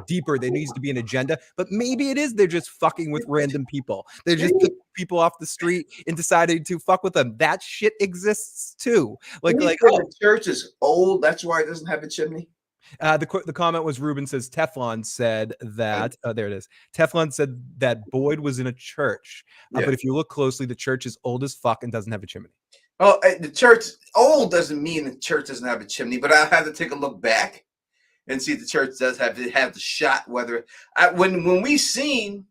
deeper. There needs to be an agenda, but maybe it is they're just fucking with random people. They're just picking people off the street and deciding to fuck with them. That shit exists too. The church is old. That's why it doesn't have a chimney. The comment was Ruben says Teflon said that there it is. Teflon said that Boyd was in a church, but if you look closely, the church is old as fuck and doesn't have a chimney. Oh, the church old doesn't mean the church doesn't have a chimney, but I have to take a look back and see if the church does have the shot. Whether when we seen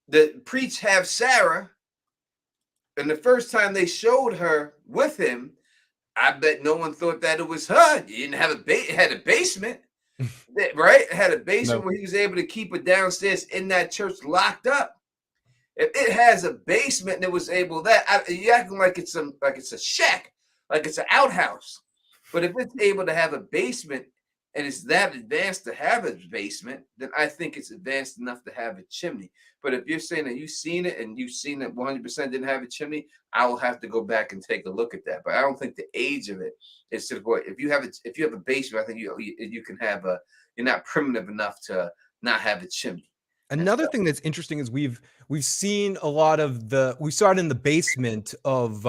the priest have Sarah, and the first time they showed her with him, I bet no one thought that it was her. You didn't have it had a basement, right? It had a basement where he was able to keep it downstairs in that church locked up. If it has a basement and it was able you acting like it's a shack, like it's an outhouse. But if it's able to have a basement and it's that advanced to have a basement, then I think it's advanced enough to have a chimney. But if you're saying that you've seen it and you've seen that 100% didn't have a chimney, I will have to go back and take a look at that. But I don't think the age of it is to the point. If you have a basement, I think you can have you're not primitive enough to not have a chimney. Another thing that's interesting is we've seen a lot of we saw it in the basement of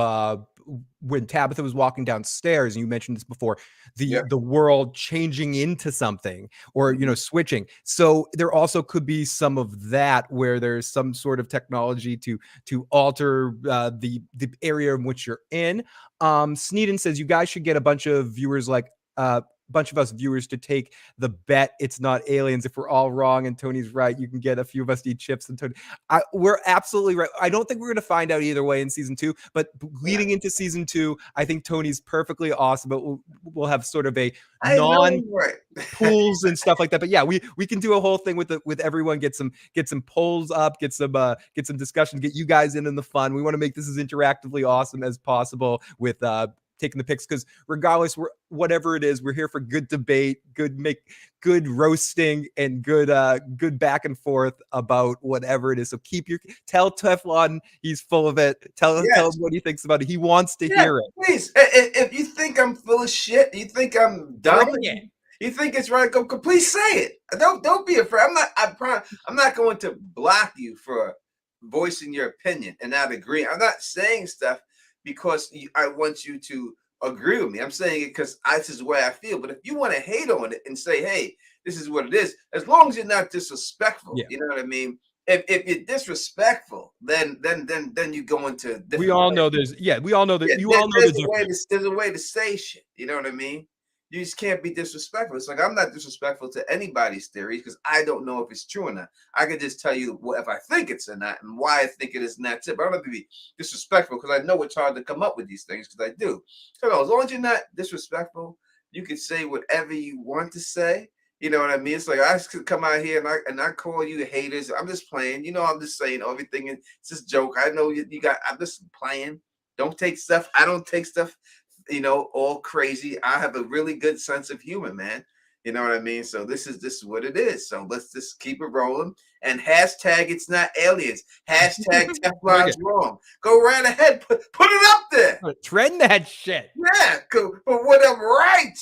when Tabitha was walking downstairs, and you mentioned this before, the world changing into something or switching. So there also could be some of that where there's some sort of technology to alter the area in which you're in. Sneeden says you guys should get a bunch of viewers bunch of us viewers to take the bet it's not aliens. If we're all wrong and Tony's right, you can get a few of us to eat chips. And Tony, we're absolutely right. I don't think we're going to find out either way in season 2, but leading into season 2, I think Tony's perfectly awesome. But we'll have sort of a pools and stuff like that. But yeah, we can do a whole thing with everyone. Get some polls up, get some discussion, get you guys in the fun. We want to make this as interactively awesome as possible with taking the picks, because regardless, whatever it is, we're here for good debate, good roasting, and good back and forth about whatever it is. So tell Teflon he's full of it. Tell him what he thinks about it. He wants to hear it. Please, if you think I'm full of shit, you think I'm dumb, you think it's right, please say it. Don't be afraid. I'm not going to block you for voicing your opinion and not agreeing. I'm not saying stuff because I want you to agree with me. I'm saying it because this is the way I feel. But if you want to hate on it and say, hey, this is what it is, as long as you're not disrespectful, you know what I mean? If you're disrespectful, then you go into we all know there's a way to say shit. You know what I mean? You just can't be disrespectful. It's like I'm not disrespectful to anybody's theories because I don't know if it's true or not. I can just tell you if I think it's or not and why I think it is, and that's it. But I don't have to be disrespectful because I know it's hard to come up with these things because I do. So as long as you're not disrespectful, you can say whatever you want to say. You know what I mean? It's like I could come out here and I call you haters. I'm just playing. I'm just saying everything. It's just a joke. I know I'm just playing. Don't take stuff. I don't take stuff all crazy. I have a really good sense of humor, man. You know what I mean? So this is what it is. So let's just keep it rolling. And hashtag it's not aliens. Hashtag Teflon's wrong. Go right ahead. Put it up there. Trend that shit. Yeah. But when I'm right,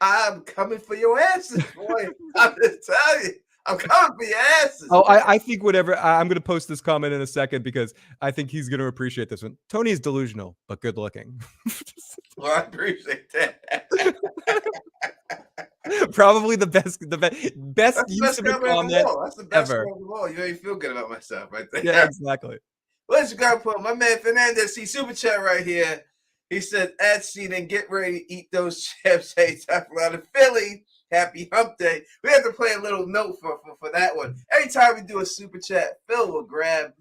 I'm coming for your asses, boy. I'm just telling you. I'm coming for your asses. Oh, I think whatever. I'm going to post this comment in a second because I think he's going to appreciate this one. Tony is delusional, but good looking. Well, I appreciate that. Probably the best use of a comment That's the best ever. one of all. You made me feel good about myself right there. Yeah, exactly. Let's go put my man Fernandez. See super chat right here. He said, "At scene and get ready to eat those chips." Hey, Teflon of Philly. Happy Hump Day. We have to play a little note for that one. Every time we do a super chat, Phil will grab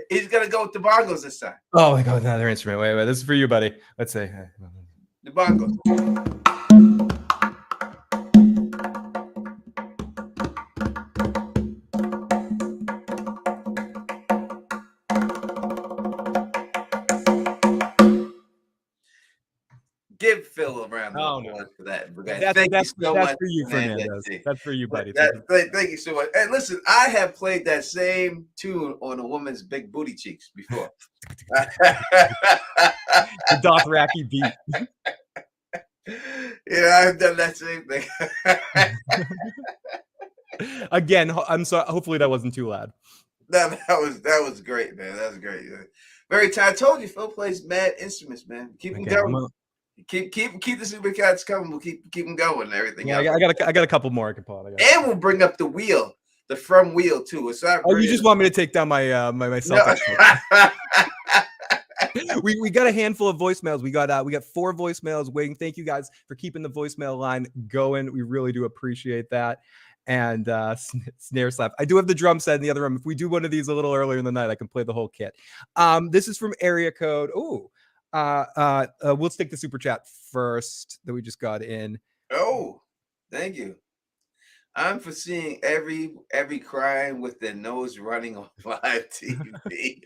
he's gonna go with the bongos this time. Oh my god, another instrument. Wait, this is for you, buddy. Let's say the bongos. Give Phil a round of Oh, no. applause for that. That's Thank you so much, for you, Fernandez. Fernandez. That's for you, buddy. Thank you so much. And listen, I have played that same tune on a woman's big booty cheeks before. The Dothraki beat. Yeah, I've done that same thing. Again, I'm sorry. Hopefully that wasn't too loud. No, that was great, man. That was great. Very tight. I told you, Phil plays mad instruments, man. Keep them going. Keep the super cats coming. We'll keep them going and everything. Yeah, I got a couple more I can pull out. And we'll bring up the wheel, the front wheel too. It's not. Oh, you just want me to take down my myself? No. we got a handful of voicemails. We got 4 voicemails waiting. Thank you guys for keeping the voicemail line going. We really do appreciate that. And snare slap. I do have the drum set in the other room. If we do one of these a little earlier in the night, I can play the whole kit. This is from area code. We'll stick the super chat first that we just got in. Oh, thank you. I'm foreseeing every crime with their nose running on live TV.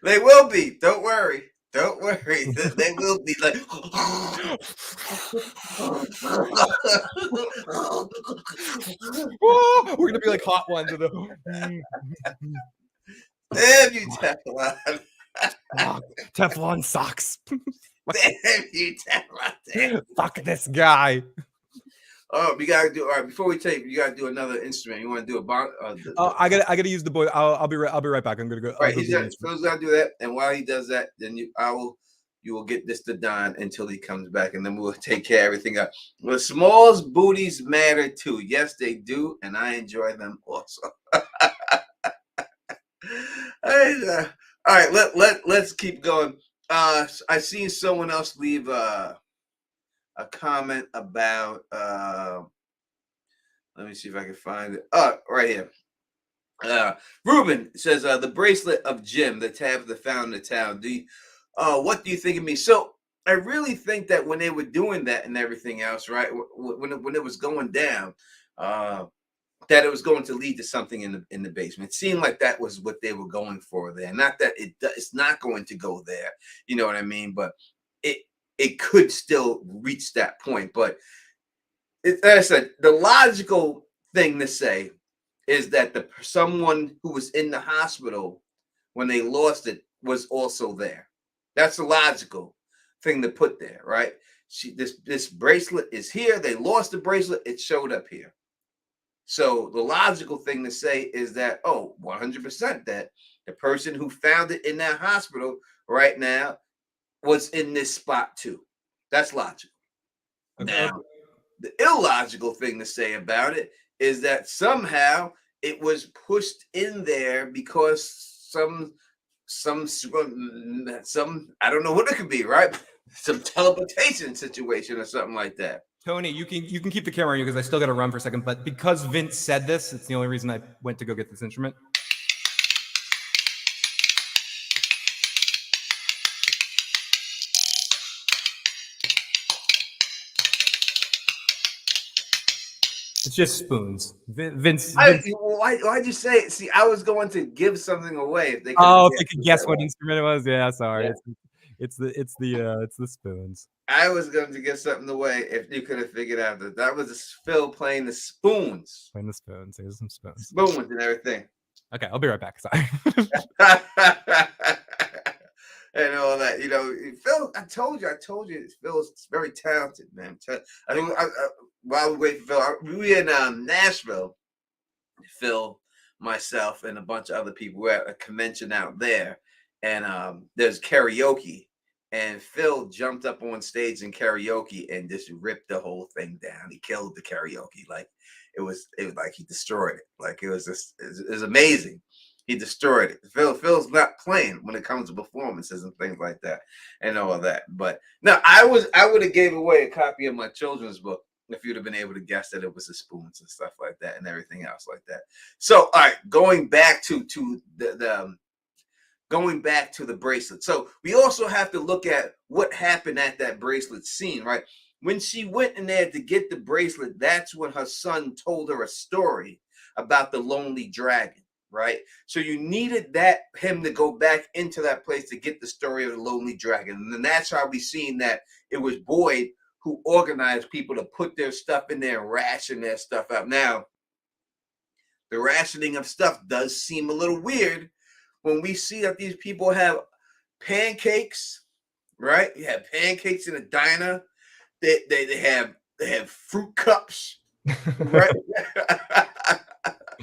They will be. Don't worry. Don't worry. They will be like. We're gonna be like hot ones with Damn you, Teflon. Teflon socks. Damn you, Teflon. Fuck this guy. Oh, we gotta do. All right, before we tape, you gotta do another instrument. You want to do a bond? I gotta use the boy. I'll be right back. I'm gonna go. Right, Phil's gotta do that, and while he does that, then you will get this to Don until he comes back, and then we'll take care of everything up. The Smalls booties matter too. Yes, they do, and I enjoy them also. All right, let's keep going. I seen someone else leave a comment about let me see if I can find it. Right here. Ruben says the bracelet of Jim, the Tabitha found in the town. What do you think of me? So I really think that when they were doing that and everything else, right, when it was going down, that it was going to lead to something in the basement. It seemed like that was what they were going for there. Not that it's not going to go there. You know what I mean? But it could still reach that point. But as I said, the logical thing to say is that someone who was in the hospital when they lost it was also there. That's the logical thing to put there, right? This bracelet is here. They lost the bracelet. It showed up here. So the logical thing to say is that, 100% that the person who found it in that hospital right now was in this spot too. That's logical. Okay. Now, the illogical thing to say about it is that somehow it was pushed in there because some I don't know what it could be, right? Some teleportation situation or something like that. Tony, you can keep the camera on you because I still got to run for a second. But because Vince said this, it's the only reason I went to go get this instrument. It's just spoons. Vince. Why'd you say it? See, I was going to give something away if they could guess what instrument it was. Yeah, sorry. Yeah. It's the spoons. I was going to give something away if you could have figured out that was Phil playing the spoons. Playing the spoons. Here's some spoons. Spoons and everything. Okay, I'll be right back. Sorry. And all that, Phil. I told you, Phil's very talented, man. I think while we wait for Phil, we were in Nashville. Phil, myself, and a bunch of other people were at a convention out there, and there's karaoke, and Phil jumped up on stage in karaoke and just ripped the whole thing down. He killed the karaoke, like it was like he destroyed it. Like it was amazing. He destroyed it. Phil's not playing when it comes to performances and things like that and all of that. But no, I would have gave away a copy of my children's book if you'd have been able to guess that it was the spoons and stuff like that and everything else like that. So, all right, going back to the bracelet. So we also have to look at what happened at that bracelet scene, right? When she went in there to get the bracelet, that's when her son told her a story about the lonely dragon. right? So you needed him to go back into that place to get the story of the Lonely Dragon. And then that's how we seen that it was Boyd who organized people to put their stuff in there and ration their stuff out. Now, the rationing of stuff does seem a little weird when we see that these people have pancakes, right? You have pancakes in a diner. They have fruit cups, right?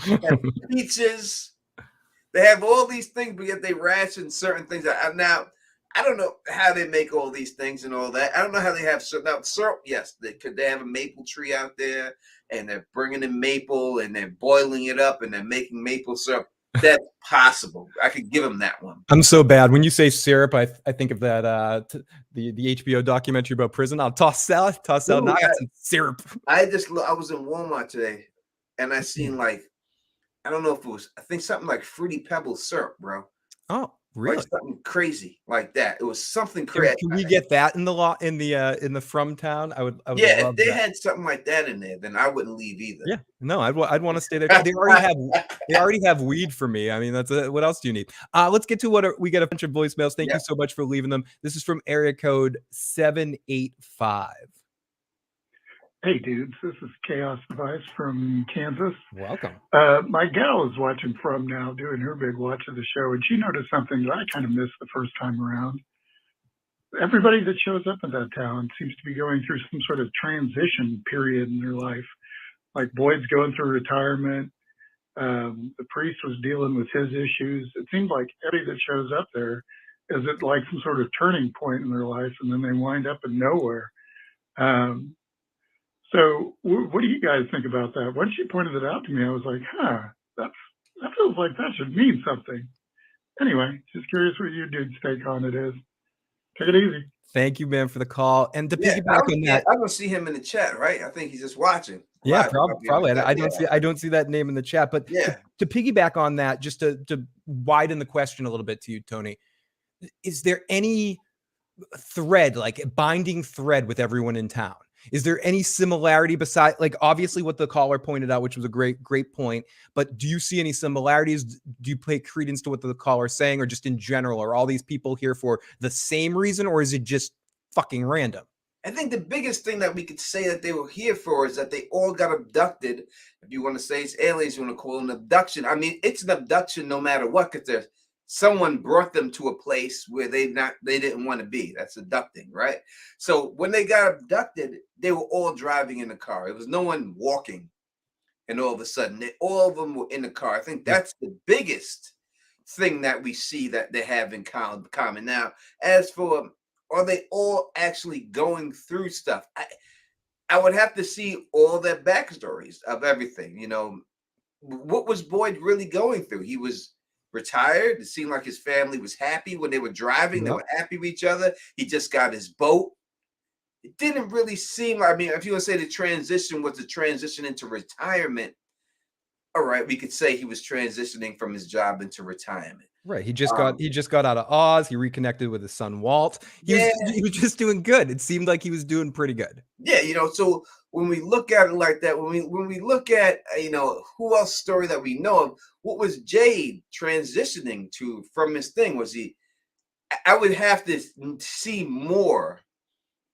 They have pizzas. They have all these things, but yet they ration certain things. Now, I don't know how they make all these things and all that. I don't know how they have syrup. Yes, they have a maple tree out there, and they're bringing in maple, and they're boiling it up, and they're making maple syrup. That's possible. I could give them that one. I'm so bad. When you say syrup, I think of that the HBO documentary about prison. I'll toss out. Now I got some syrup. I was in Walmart today, and I seen like, I don't know if it was, I think something like Fruity Pebbles syrup, bro. Oh, really? Like something crazy like that. It was something crazy. Can we get that in the From Town? I would yeah, love if they that. had something like that in there, then I wouldn't leave either. Yeah, no, I'd want to stay there. They already have weed for me. I mean, that's what else do you need? Let's get to we got a bunch of voicemails. Thank you so much for leaving them. This is from area code 785. Hey dudes, this is Chaos Device from Kansas. Welcome. My gal is watching From now, doing her big watch of the show, and she noticed something that I kind of missed the first time around. Everybody that shows up in that town seems to be going through some sort of transition period in their life. Like Boyd's going through retirement. The priest was dealing with his issues. It seems like everybody that shows up there is at like some sort of turning point in their life, and then they wind up in nowhere. So what do you guys think about that? Once she pointed it out to me, I was like, that feels like that should mean something. Anyway, just curious what your dude's take on it is. Take it easy. Thank you, man, for the call. And to piggyback on that, I don't see him in the chat, right? I think he's just watching. Yeah, probably. I don't see that name in the chat. But to piggyback on that, just to widen the question a little bit to you, Tony, is there any thread, like a binding thread with everyone in town? Is there any similarity beside, like, obviously what the caller pointed out, which was a great point, but do you see any similarities? Do you pay credence to what the caller is saying, or just in general, are all these people here for the same reason, or is it just fucking random? I think the biggest thing that we could say that they were here for is that they all got abducted. If you want to say it's aliens, you want to call it an abduction. I mean, it's an abduction no matter what, because someone brought them to a place where they didn't want to be. That's abducting, right? So when they got abducted, they were all driving in the car. It was no one walking. And all of a sudden, all of them were in the car. I think that's the biggest thing that we see that they have in common. Now, as for, are they all actually going through stuff? I would have to see all their backstories of everything. You know, what was Boyd really going through? He was retired. It seemed like his family was happy when they were driving. They were happy with each other. He just got his boat. It didn't really seem like, I mean, if you want to say the transition was the transition into retirement, all right, we could say he was transitioning from his job into retirement. Right. He just got out of Oz. He reconnected with his son Walt. He was just doing good. It seemed like he was doing pretty good. Yeah, you know, so when we look at it like that, when we look at, you know, who else story that we know of, what was Jade transitioning to from his thing? Was he, I would have to see more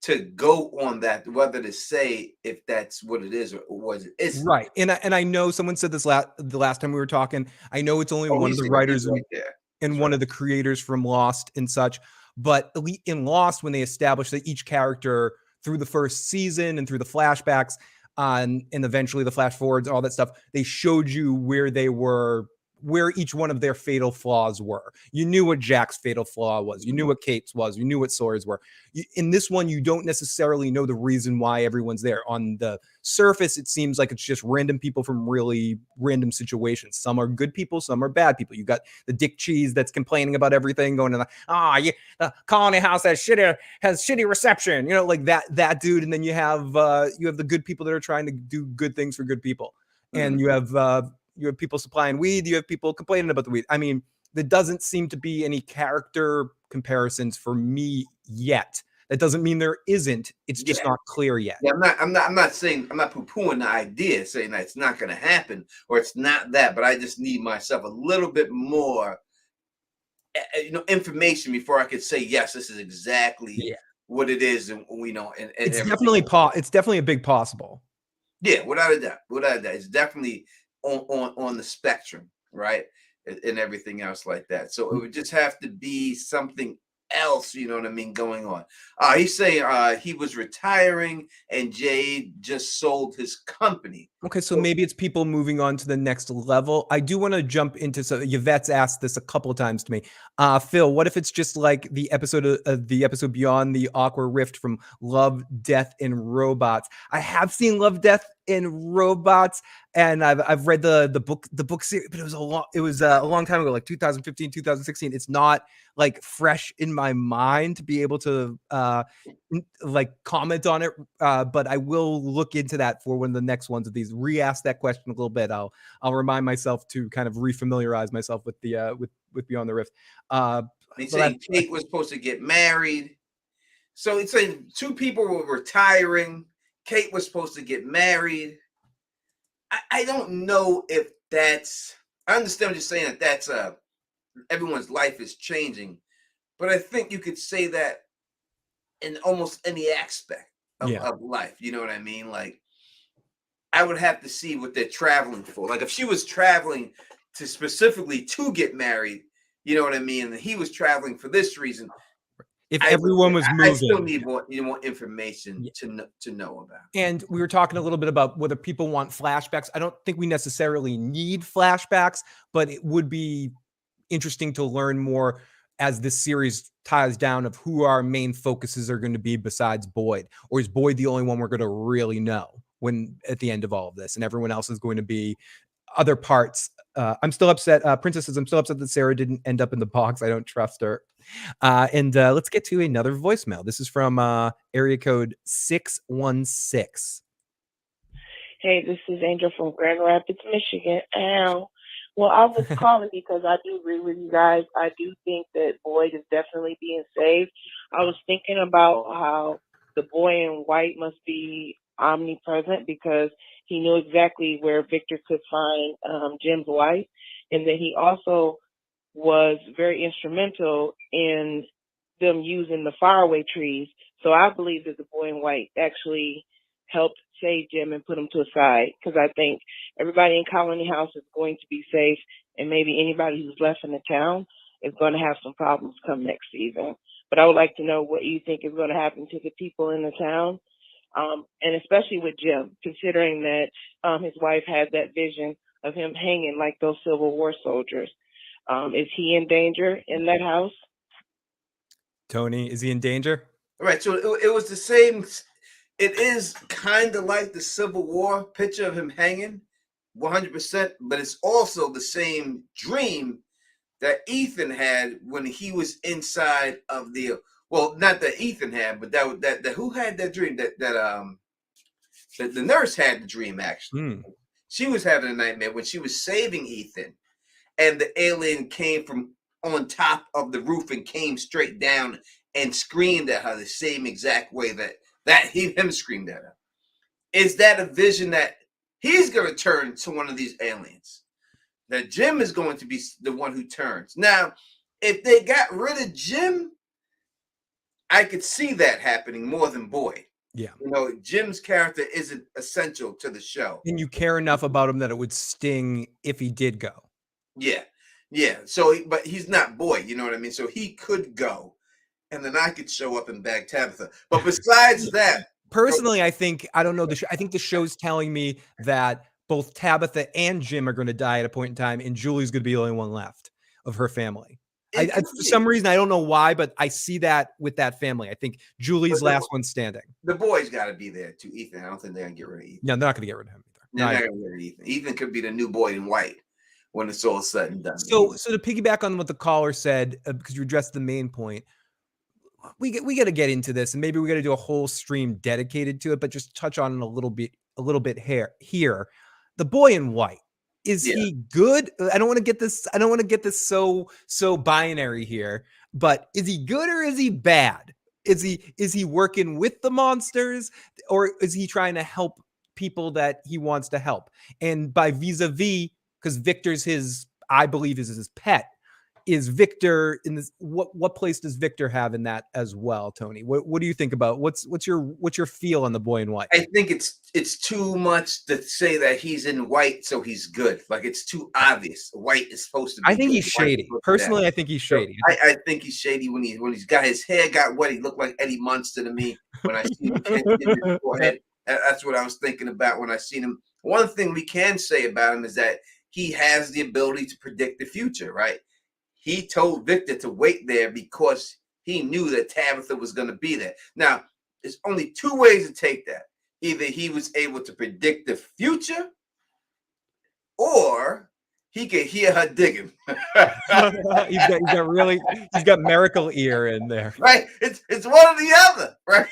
to go on that, whether to say if that's what it is or was it isn't. Right. And I know someone said this the last time we were talking. I know it's only one of the writers and one of the creators from Lost and such. But in Lost, when they established that each character through the first season and through the flashbacks and eventually the flash forwards, all that stuff, they showed you where they were, where each one of their fatal flaws were. You knew what Jack's fatal flaw was. You knew what Kate's was. You knew what Sawyer's were. In this one, you don't necessarily know the reason why everyone's there. On the surface, it seems like it's just random people from really random situations. Some are good people, some are bad people. You got the Dick Cheese that's complaining about everything, going to the Colony House has shitty reception. You know, like that dude. And then you have the good people that are trying to do good things for good people, and you have people supplying weed. You have people complaining about the weed. I mean, there doesn't seem to be any character comparisons for me yet That doesn't mean there isn't. It's just not clear yet. Yeah, I'm not saying, I'm not poo-pooing the idea, saying that it's not going to happen or it's not that, but I just need myself a little bit more, information before I could say yes, this is exactly what it is, and and It's everything. definitely a big possible. Yeah, without a doubt, it's definitely on the spectrum, right, and everything else like that. So it would just have to be something else, you know what I mean, going on. He's saying he was retiring and Jade just sold his company. Okay, so maybe it's people moving on to the next level. I do want to jump into, so Yvette's asked this a couple of times to me. Phil, what if it's just like the episode Beyond the Awkward Rift from Love, Death, and Robots? I have seen Love, Death, and Robots, and I've read the book series, but it was a long time ago, like 2015, 2016. It's not like fresh in my mind to be able to like comment on it, but I will look into that for one of the next ones of these. Re-ask that question a little bit. I'll remind myself to kind of refamiliarize myself with the with Beyond the Rift. They say Kate was supposed to get married, so it's like two people were retiring. Kate was supposed to get married. I don't know if that's. I understand what you're saying, that that's everyone's life is changing, but I think you could say that in almost any aspect of life. You know what I mean? Like, I would have to see what they're traveling for. Like, if she was traveling to specifically to get married, you know what I mean, and he was traveling for this reason. If everyone was moving, I still need more information to know about. And we were talking a little bit about whether people want flashbacks. I don't think we necessarily need flashbacks, but it would be interesting to learn more as this series ties down of who our main focuses are going to be besides Boyd. Or is Boyd the only one we're going to really know when at the end of all of this, and everyone else is going to be other parts? I'm still upset. Princess says, I'm still upset that Sarah didn't end up in the box. I don't trust her. And let's get to another voicemail. This is from area code 616. Hey, this is Angel from Grand Rapids, Michigan. Well, I was calling because I do agree with you guys. I do think that Boyd is definitely being saved. I was thinking about how the boy in white must be omnipresent because he knew exactly where Victor could find Jim's wife, and that he also was very instrumental in them using the faraway trees. So I believe that the boy in white actually helped save Jim and put him to a side, because I think everybody in Colony House is going to be safe, and maybe anybody who's left in the town is going to have some problems come next season. But I would like to know what you think is going to happen to the people in the town, and especially with Jim, considering that his wife had that vision of him hanging like those Civil War soldiers. Is he in danger in that house? Tony, is he in danger? All right, so it was the same. It is kind of like the Civil War picture of him hanging 100%, but it's also the same dream that Ethan had when he was inside of the, well, not that Ethan had, but that who had that dream? That the nurse had the dream, actually. She was having a nightmare when she was saving Ethan, and the alien came from on top of the roof and came straight down and screamed at her the same exact way that him screamed at her. Is that a vision that he's going to turn to one of these aliens? That Jim is going to be the one who turns. Now, if they got rid of Jim, I could see that happening more than Boyd. Yeah. You know, Jim's character isn't essential to the show. And you care enough about him that it would sting if he did go. Yeah. Yeah. So, but he's not Boyd, you know what I mean? So he could go, and then I could show up and bag Tabitha. But besides that, personally, I think, I don't know, I think the show's telling me that both Tabitha and Jim are going to die at a point in time, and Julie's going to be the only one left of her family. For some reason, I don't know why, but I see that with that family. I think Julie's last one standing. The boy's got to be there too. Ethan, I don't think they're going to get rid of Ethan. No, they're not going to get rid of him either. They're not going to get rid of Ethan. Ethan could be the new Boyd in white when it's all said and done. So to piggyback on what the caller said, because you addressed the main point, we got to get into this, and maybe we got to do a whole stream dedicated to it, but just touch on it a little bit here. The boy in white, is he good? I don't want to get this so binary here, but is he good or is he bad? Is he working with the monsters, or is he trying to help people that he wants to help? And by vis-a-vis, because Victor's I believe is his pet. Is Victor in this? What place does Victor have in that as well, Tony? What do you think about what's your feel on the boy in white? I think it's too much to say that he's in white, so he's good. Like, it's too obvious. White is supposed to be. I think good. he's shady. Personally, I think he's shady. So I think he's shady when he's got his hair got wet. He looked like Eddie Munster to me when I seen him in his forehead. That's what I was thinking about when I seen him. One thing we can say about him is that he has the ability to predict the future, right? He told Victor to wait there because he knew that Tabitha was going to be there. Now, there's only two ways to take that. Either he was able to predict the future, or he could hear her digging. he's got miracle ear in there. Right? It's one or the other, right?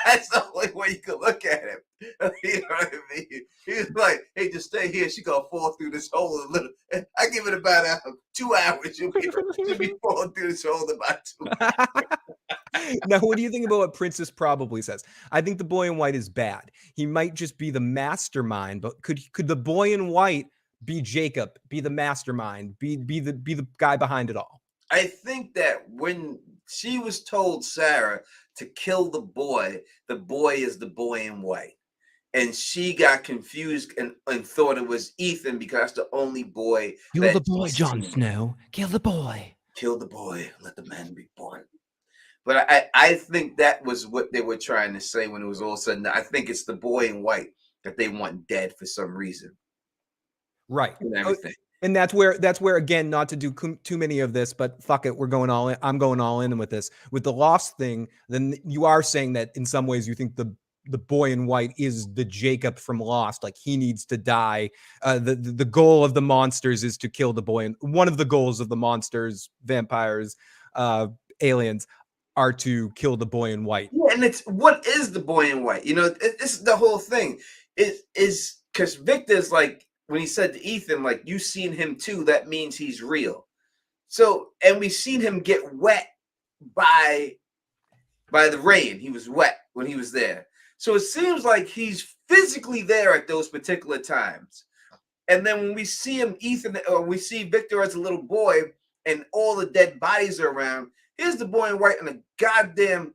That's the only way you can look at him. You know what I mean? He's like, hey, just stay here. She gonna fall through this hole a little. I give it about 2 hours. She'll be falling through this hole about 2 Now, what do you think about what Princess probably says? I think the boy in white is bad. He might just be the mastermind, but could the boy in white be Jacob, be the mastermind, be the guy behind it all? I think that when she was told, Sarah, to kill the boy is the boy in white. And she got confused and thought it was Ethan because that's the only boy. Kill the boy, Jon Snow. Kill the boy. Kill the boy. Let the man be born. But I think that was what they were trying to say when it was all said. I think it's the boy in white that they want dead for some reason. Right. And everything. And that's where again, not to do too many of this, but fuck it, we're going all in. I'm going all in with this. With the Lost thing, then you are saying that in some ways you think the boy in white is the Jacob from Lost, like he needs to die. The goal of the monsters is to kill the boy, and one of the goals of the monsters, vampires, aliens, are to kill the boy in white. Yeah, and it's what is the boy in white? You know, it's the whole thing. It is because Victor's like, when he said to Ethan, like, you seen him too, that means he's real. So, and we've seen him get wet by the rain. He was wet when he was there. So it seems like he's physically there at those particular times. And then when we see him, we see Victor as a little boy and all the dead bodies are around, here's the boy in white in a goddamn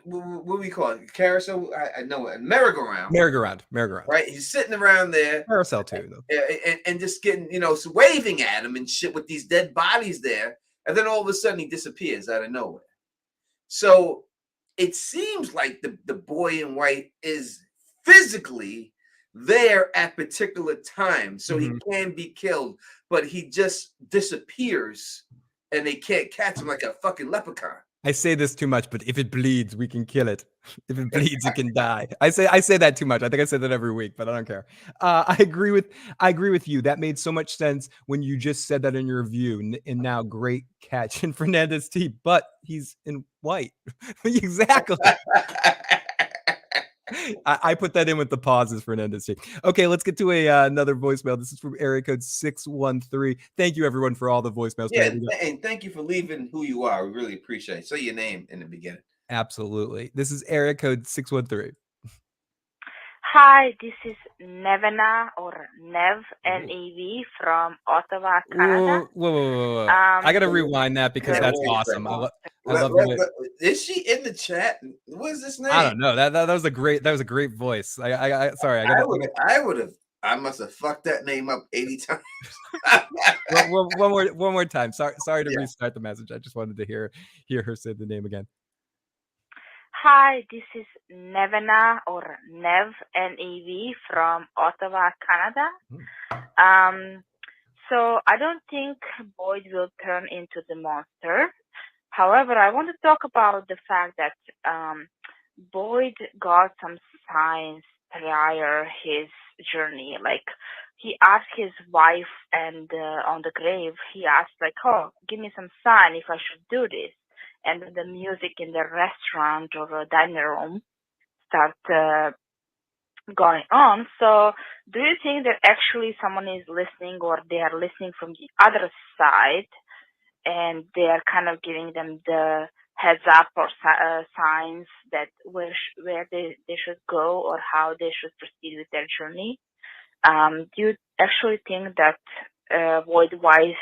what do we call it? Carousel? I know it. Merry-go-round. Right? He's sitting around there. Carousel too, though. And just getting, waving at him and shit with these dead bodies there. And then all of a sudden he disappears out of nowhere. So it seems like the boy in white is physically there at particular times. So he can be killed, but he just disappears and they can't catch him like a fucking leprechaun. I say this too much, but if it bleeds, we can kill it. If it bleeds, it can die. I say that too much. I think I say that every week, but I don't care. I agree with you. That made so much sense when you just said that in your review. And now, great catch in Fernandez T. But he's in white. Exactly. I put that in with the pauses for Fernandez T. Okay, let's get to another voicemail. This is from area code 613. Thank you, everyone, for all the voicemails. Yeah, and thank you for leaving who you are. We really appreciate it. Say your name in the beginning. Absolutely. This is area code 613. Hi, this is Nevena or Nev, N-E-V, from Ottawa, Canada. Whoa. I got to rewind that because that's awesome. I love it. Is she in the chat? What is this name? I don't know. That was a great voice. Sorry. I must have fucked that name up 80 times. one more time. Sorry to restart the message. I just wanted to hear her say the name again. Hi, this is Nevena or Nev, N-E-V, from Ottawa, Canada. So I don't think Boyd will turn into the monster. However, I want to talk about the fact that Boyd got some signs prior his journey. Like, he asked his wife, and on the grave, he asked, like, oh, give me some sign if I should do this. And the music in the restaurant or the dining room start going on. So do you think that actually someone is listening, or they are listening from the other side, and they are kind of giving them the heads up or signs that where they should go or how they should proceed with their journey. Do you actually think that Void Wife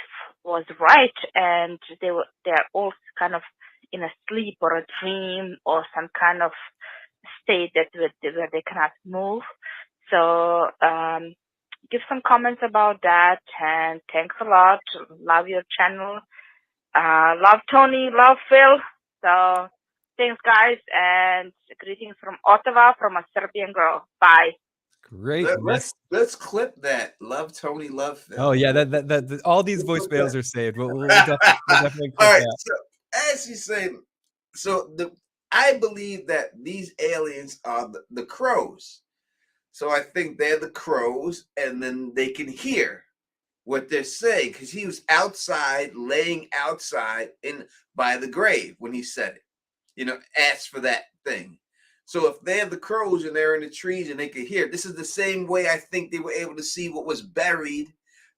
was right, and they're all kind of in a sleep or a dream or some kind of state where they cannot move? So give some comments about that, and thanks a lot. Love your channel. Love Tony, love Phil. So thanks, guys, and greetings from Ottawa from a Serbian girl. Bye. Great. Let's clip that. Love Tony, love Phil. Oh yeah, that all these voicemails are saved. We'll definitely clip all right. that. So as you say, I believe that these aliens are the crows. So I think they're the crows, and then they can hear what they're saying, because he was outside, laying outside by the grave when he said it. Asked for that thing. So if they're the crows and they're in the trees and they can hear, this is the same way I think they were able to see what was buried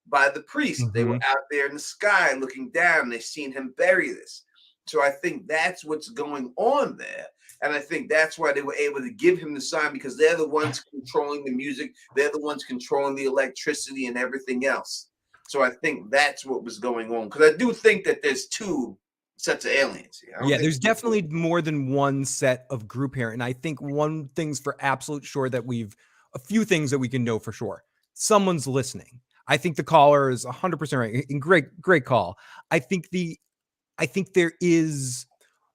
by the priest. They were out there in the sky looking down, and they seen him bury this. So I think that's what's going on there. And I think that's why they were able to give him the sign, because they're the ones controlling the music. They're the ones controlling the electricity and everything else. So I think that's what was going on, because I do think that there's two sets of aliens here. Yeah, there's definitely more than one set of group here. And I think one thing's for absolute sure that a few things that we can know for sure. Someone's listening. I think the caller is 100% right. And great call. I think there is,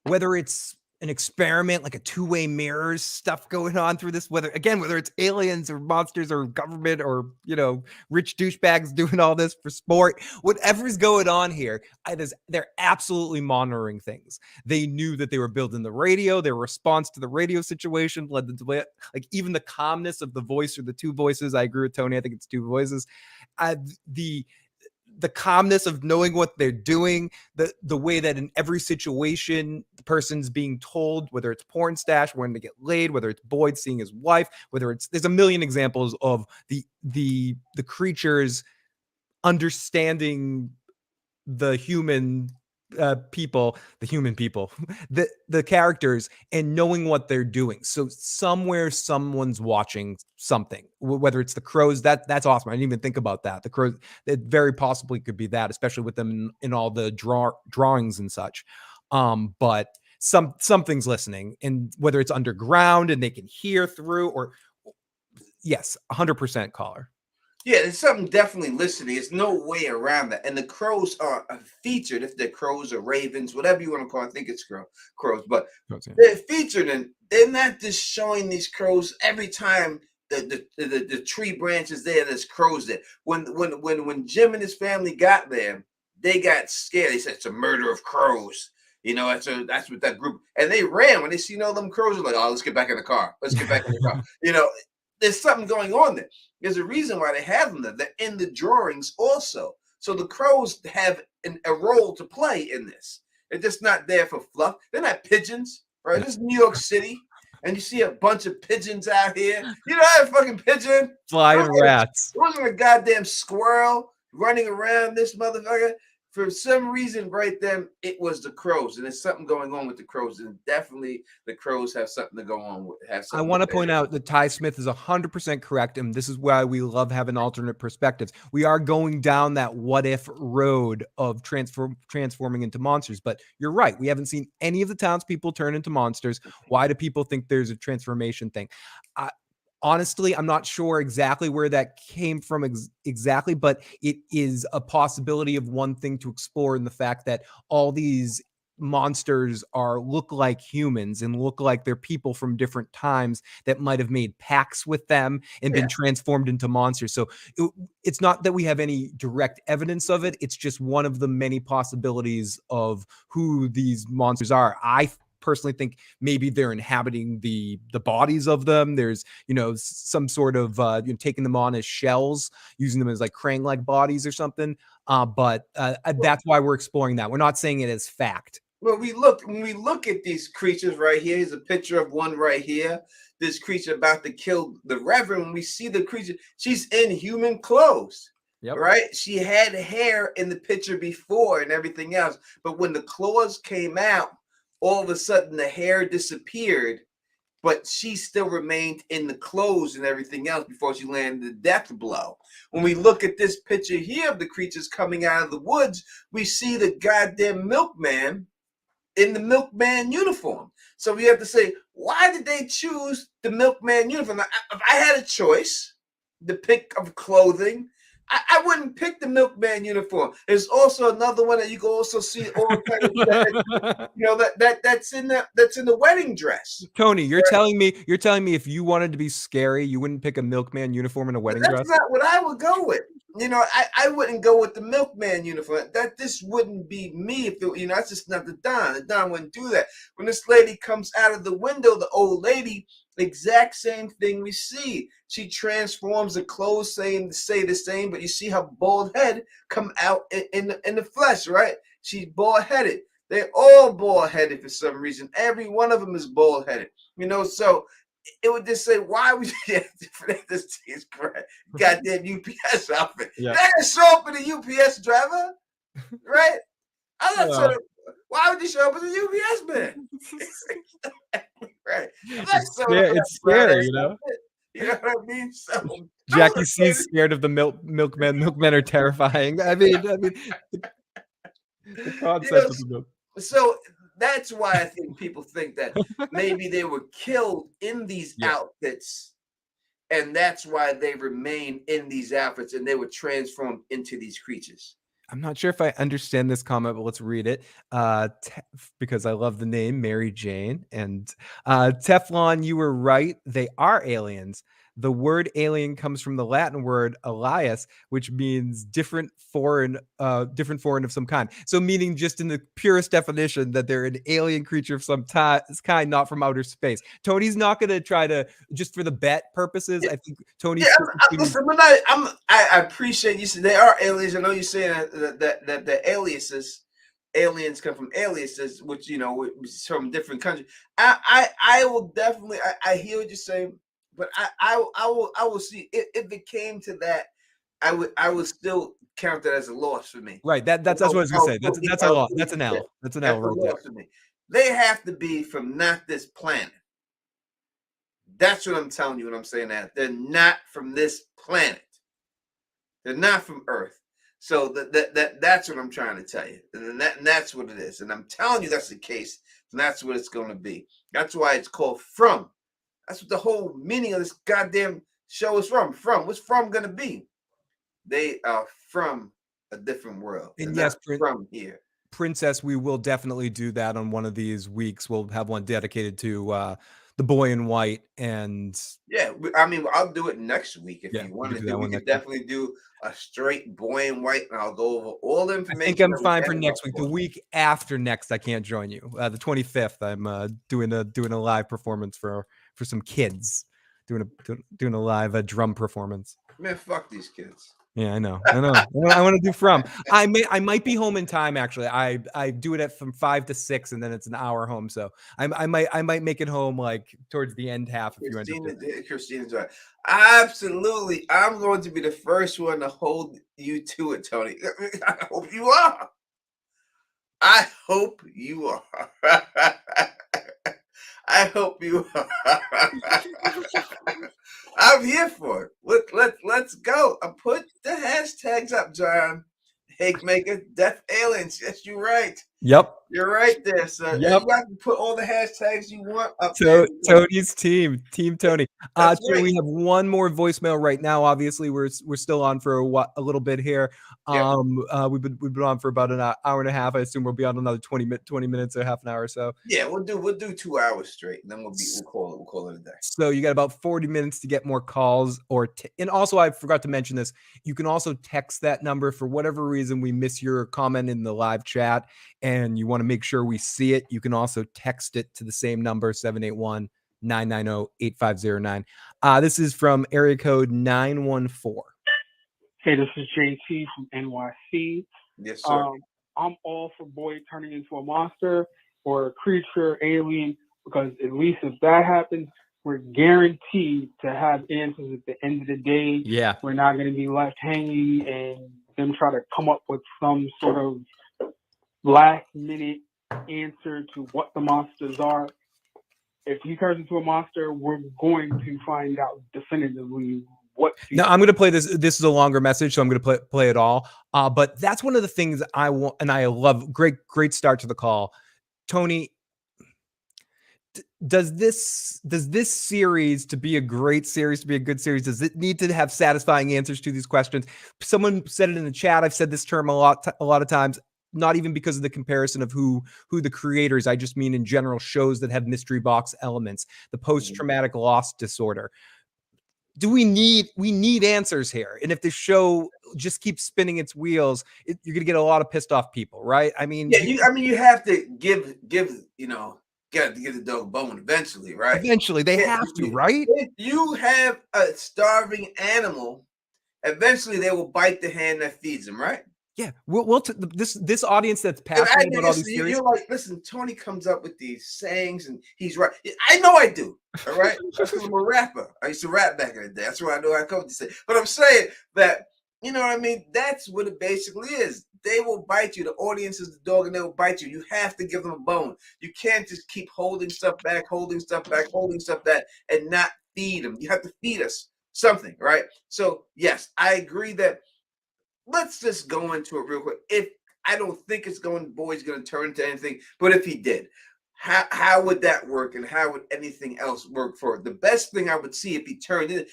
whether it's an experiment, like a two-way mirrors stuff going on through this, whether it's aliens or monsters or government or, rich douchebags doing all this for sport, whatever's going on here, they're absolutely monitoring things. They knew that they were building the radio. Their response to the radio situation led them to, like, even the calmness of the voice or the two voices. I agree with Tony. I think it's two voices. The calmness of knowing what they're doing, the way that in every situation the person's being told, whether it's porn stash, when to get laid, whether it's Boyd seeing his wife, there's a million examples of the creatures understanding the human people, the characters, and knowing what they're doing. So somewhere someone's watching something, whether it's the crows. That's awesome. I didn't even think about that. The crows, it very possibly could be that, especially with them in all the drawings and such. But something's listening, and whether it's underground and they can hear through, or yes, 100% caller. Yeah, there's something definitely listening. There's no way around that. And the crows are featured, if they're crows or ravens, whatever you want to call it. I think it's crows, but they're featured, and they're not just showing these crows every time the tree branches there. There's crows there. When Jim and his family got there, they got scared. They said it's a murder of crows. That's what that group, and they ran when they seen all them crows. They're like, oh, let's get back in the car. Let's get back in the car. There's something going on there. There's a reason why they have them there. They're in the drawings also. So the crows have a role to play in this. They're just not there for fluff. They're not pigeons, right? This is New York City, and you see a bunch of pigeons out here. You know that fucking pigeon? Flying rats. It wasn't a goddamn squirrel running around this motherfucker. For some reason, right then, it was the crows, and there's something going on with the crows, and definitely the crows have something to go on with. I want to point out that Ty Smith is 100% correct, and this is why we love having alternate perspectives. We are going down that what-if road of transforming into monsters, but you're right. We haven't seen any of the townspeople turn into monsters. Why do people think there's a transformation thing? Honestly, I'm not sure exactly where that came from exactly, but it is a possibility of one thing to explore, in the fact that all these monsters look like humans and look like they're people from different times that might have made pacts with them and been transformed into monsters. So it's not that we have any direct evidence of it. It's just one of the many possibilities of who these monsters are. I personally think maybe they're inhabiting the bodies of them. There's some sort of taking them on as shells, using them as like Krang-like bodies or something. But that's why we're exploring that. We're not saying it as fact. Well, when we look at these creatures right here, here's a picture of one right here. This creature about to kill the Reverend. When we see the creature, she's in human clothes. Yep. Right? She had hair in the picture before and everything else. But when the claws came out, all of a sudden the hair disappeared, but she still remained in the clothes and everything else before she landed the death blow. When we look at this picture here of the creatures coming out of the woods, we see the goddamn milkman in the milkman uniform. So we have to say, why did they choose the milkman uniform? Now, if I had a choice, the pick of clothing, I wouldn't pick the milkman uniform. There's also another one that you can also see all kind of that's in the wedding dress. Tony, you're telling me if you wanted to be scary, you wouldn't pick a milkman uniform in a wedding dress? That's not what I would go with. I wouldn't go with the milkman uniform. This wouldn't be me if it, that's just not the Don. The Don wouldn't do that. When this lady comes out of the window, the old lady, exact same thing we see. She transforms the clothes say the same, but you see her bald head come out in the flesh, right? She's bald headed. They're all bald headed for some reason. Every one of them is bald headed. So it would just say, why would you this is correct? Goddamn UPS outfit. Yeah. That can show up in a UPS driver, right? I'm not sure. Why would you show up as a UPS man? Right. It's scary, you know? You know what I mean? So Jackie C's scared of the milkmen. Milkmen are terrifying. I mean the concept of the milk. So that's why I think people think that maybe they were killed in these outfits, and that's why they remain in these outfits and they were transformed into these creatures. I'm not sure if I understand this comment, but let's read it. Because I love the name Mary Jane. And Teflon, you were right. They are aliens. The word alien comes from the Latin word alias, which means different foreign of some kind. So meaning just in the purest definition that they're an alien creature of some kind, not from outer space. Tony's not going to try to, just for the bet purposes, I think Tony's... Listen, I appreciate you said they are aliens. I know you're saying that the aliens come from aliases, which from different countries. I will definitely I hear what you're saying, but I will see if it came to that, I would still count that as a loss for me. Right. That's what I was gonna say. That's a loss. That's an L. That's an L right there. For me. They have to be from not this planet. That's what I'm telling you when I'm saying that. They're not from this planet. They're not from Earth. So that's what I'm trying to tell you. And that's what it is. And I'm telling you that's the case. And that's what it's going to be. That's why it's called From. That's what the whole meaning of this goddamn show is from. From. What's From going to be? They are from a different world. And yes, from here. Princess, we will definitely do that on one of these weeks. We'll have one dedicated to the boy in white. And yeah, I mean, I'll do it next week if you want to do. We can definitely do a straight boy in white, and I'll go over all the information. I think I'm fine for next week. The week after next, I can't join you. The 25th, I'm doing a live performance for some kids. Doing a live drum performance. Man, fuck these kids. Yeah, I know. I want to do From. I might be home in time. Actually, I do it from 5 to 6, and then it's an hour home. So I might make it home like towards the end half. Christina's right. Absolutely, I'm going to be the first one to hold you to it, Tony. I hope you are. I hope you are. I hope you are. I'm here for it. Let's go. I put the hashtags up, John. Hake Maker, Death Aliens. Yes, you're right. Yep. You're right there, sir. Yep. You got to put all the hashtags you want up there. Tony's Team Tony. Right. We have one more voicemail right now. Obviously, we're still on for a little bit here. We've been on for about an hour and a half. I assume we'll be on another 20 minutes or half an hour or so. Yeah, we'll do 2 hours straight, and then we'll call it a day. So you got about 40 minutes to get more calls, and also I forgot to mention this. You can also text that number for whatever reason we miss your comment in the live chat, and you want to make sure we see it. You can also text it to the same number, 781-990-8509. This is from area code 914. Hey, this is JT from NYC. Yes, sir. I'm all for Boyd turning into a monster or a creature, alien, because at least if that happens, we're guaranteed to have answers at the end of the day. Yeah. We're not going to be left hanging and them try to come up with some sort of last minute answer to what the monsters are. If he turns into a monster, we're going to find out definitively what. Now I'm going to play this. This is a longer message, so I'm going to play it all. But that's one of the things I want, and I love. Great start to the call, Tony. Does this series, to be a great series, to be a good series, does it need to have satisfying answers to these questions? Someone said it in the chat. I've said this term a lot of times. Not even because of the comparison of who the creators. I just mean in general shows that have mystery box elements, the post-traumatic loss disorder. Do we need answers here? And if the show just keeps spinning its wheels, you're gonna get a lot of pissed off people, right? I mean, you have to give got to get the dog a bone eventually, right? Eventually, they have to, right? If you have a starving animal, eventually they will bite the hand that feeds them, right? Yeah, this audience that's passionate about all these series. You're like, listen, Tony comes up with these sayings, and he's right. I know I do. All right, because I'm a rapper. I used to rap back in the day. That's why I know I come to say. But I'm saying that, you know what I mean? That's what it basically is. They will bite you. The audience is the dog, and they will bite you. You have to give them a bone. You can't just keep holding stuff back, and not feed them. You have to feed us something, right? So yes, I agree that. Let's just go into it real quick. If I don't think Boyd's going to turn into anything, but if he did, how would that work, and how would anything else work for it? The best thing I would see if he turned in,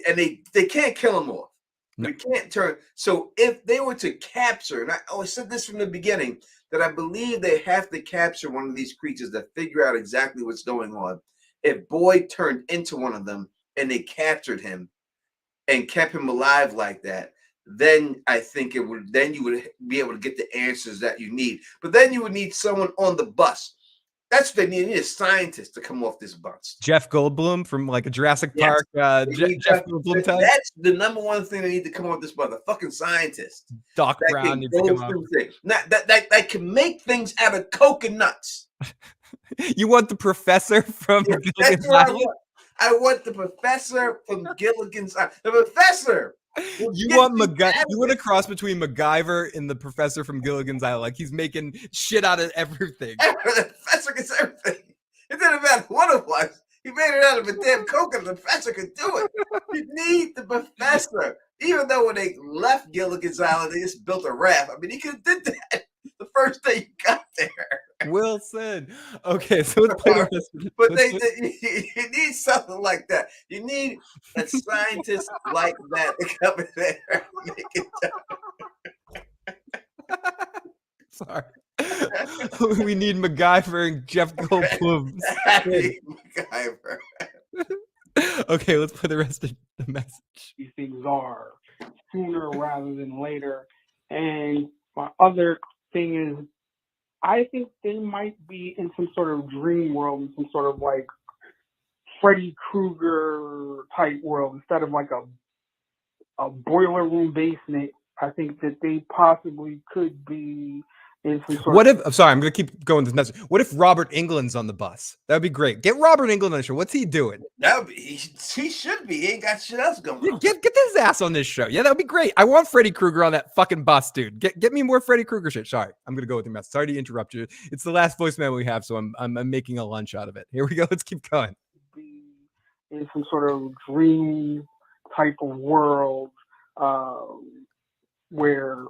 and they can't kill him off. No. We can't turn. So if they were to capture, and I always said this from the beginning, that I believe they have to capture one of these creatures to figure out exactly what's going on. If Boyd turned into one of them and they captured him and kept him alive like that, then I think you would be able to get the answers that you need. But then you would need someone on the bus. That's what they need. They need a scientist to come off this bus. Jeff Goldblum from like a Jurassic Park. Jeff Goldblum type. That's the number one thing they need to come off this bus. A fucking scientist. Doc Brown needs to come up. That can make things out of coconuts. You want the professor from Gilligan's Island? I want the professor from Gilligan's Island. The professor. You want a cross between MacGyver and the professor from Gilligan's Island. Like he's making shit out of everything. The professor gets everything. It didn't matter what it was. He made it out of a damn coconut. The professor could do it. You need the professor. Even though when they left Gilligan's Island, they just built a raft. I mean, he could have did that the first day you got there. Wilson. Okay, so let's play the rest of it. But you need something like that. You need a scientist like that to come in there and make it done. Sorry. We need MacGyver and Jeff Goldblum. MacGyver. Okay, let's play the rest of the message. These things are sooner rather than later. And my other thing is, I think they might be in some sort of dream world, in some sort of like Freddy Krueger type world, instead of like a boiler room basement. I think that they possibly could be in some sort I'm sorry, I'm going to keep going with this message. What if Robert Englund's on the bus? That would be great. Get Robert Englund on the show. What's he doing? He should be. He ain't got shit else going on. Get his ass on this show. Yeah, that would be great. I want Freddy Krueger on that fucking bus, dude. Get me more Freddy Krueger shit. Sorry, I'm going to go with your message. Sorry to interrupt you. It's the last voicemail we have, so I'm making a lunch out of it. Here we go. Let's keep going. In some sort of dream type of world where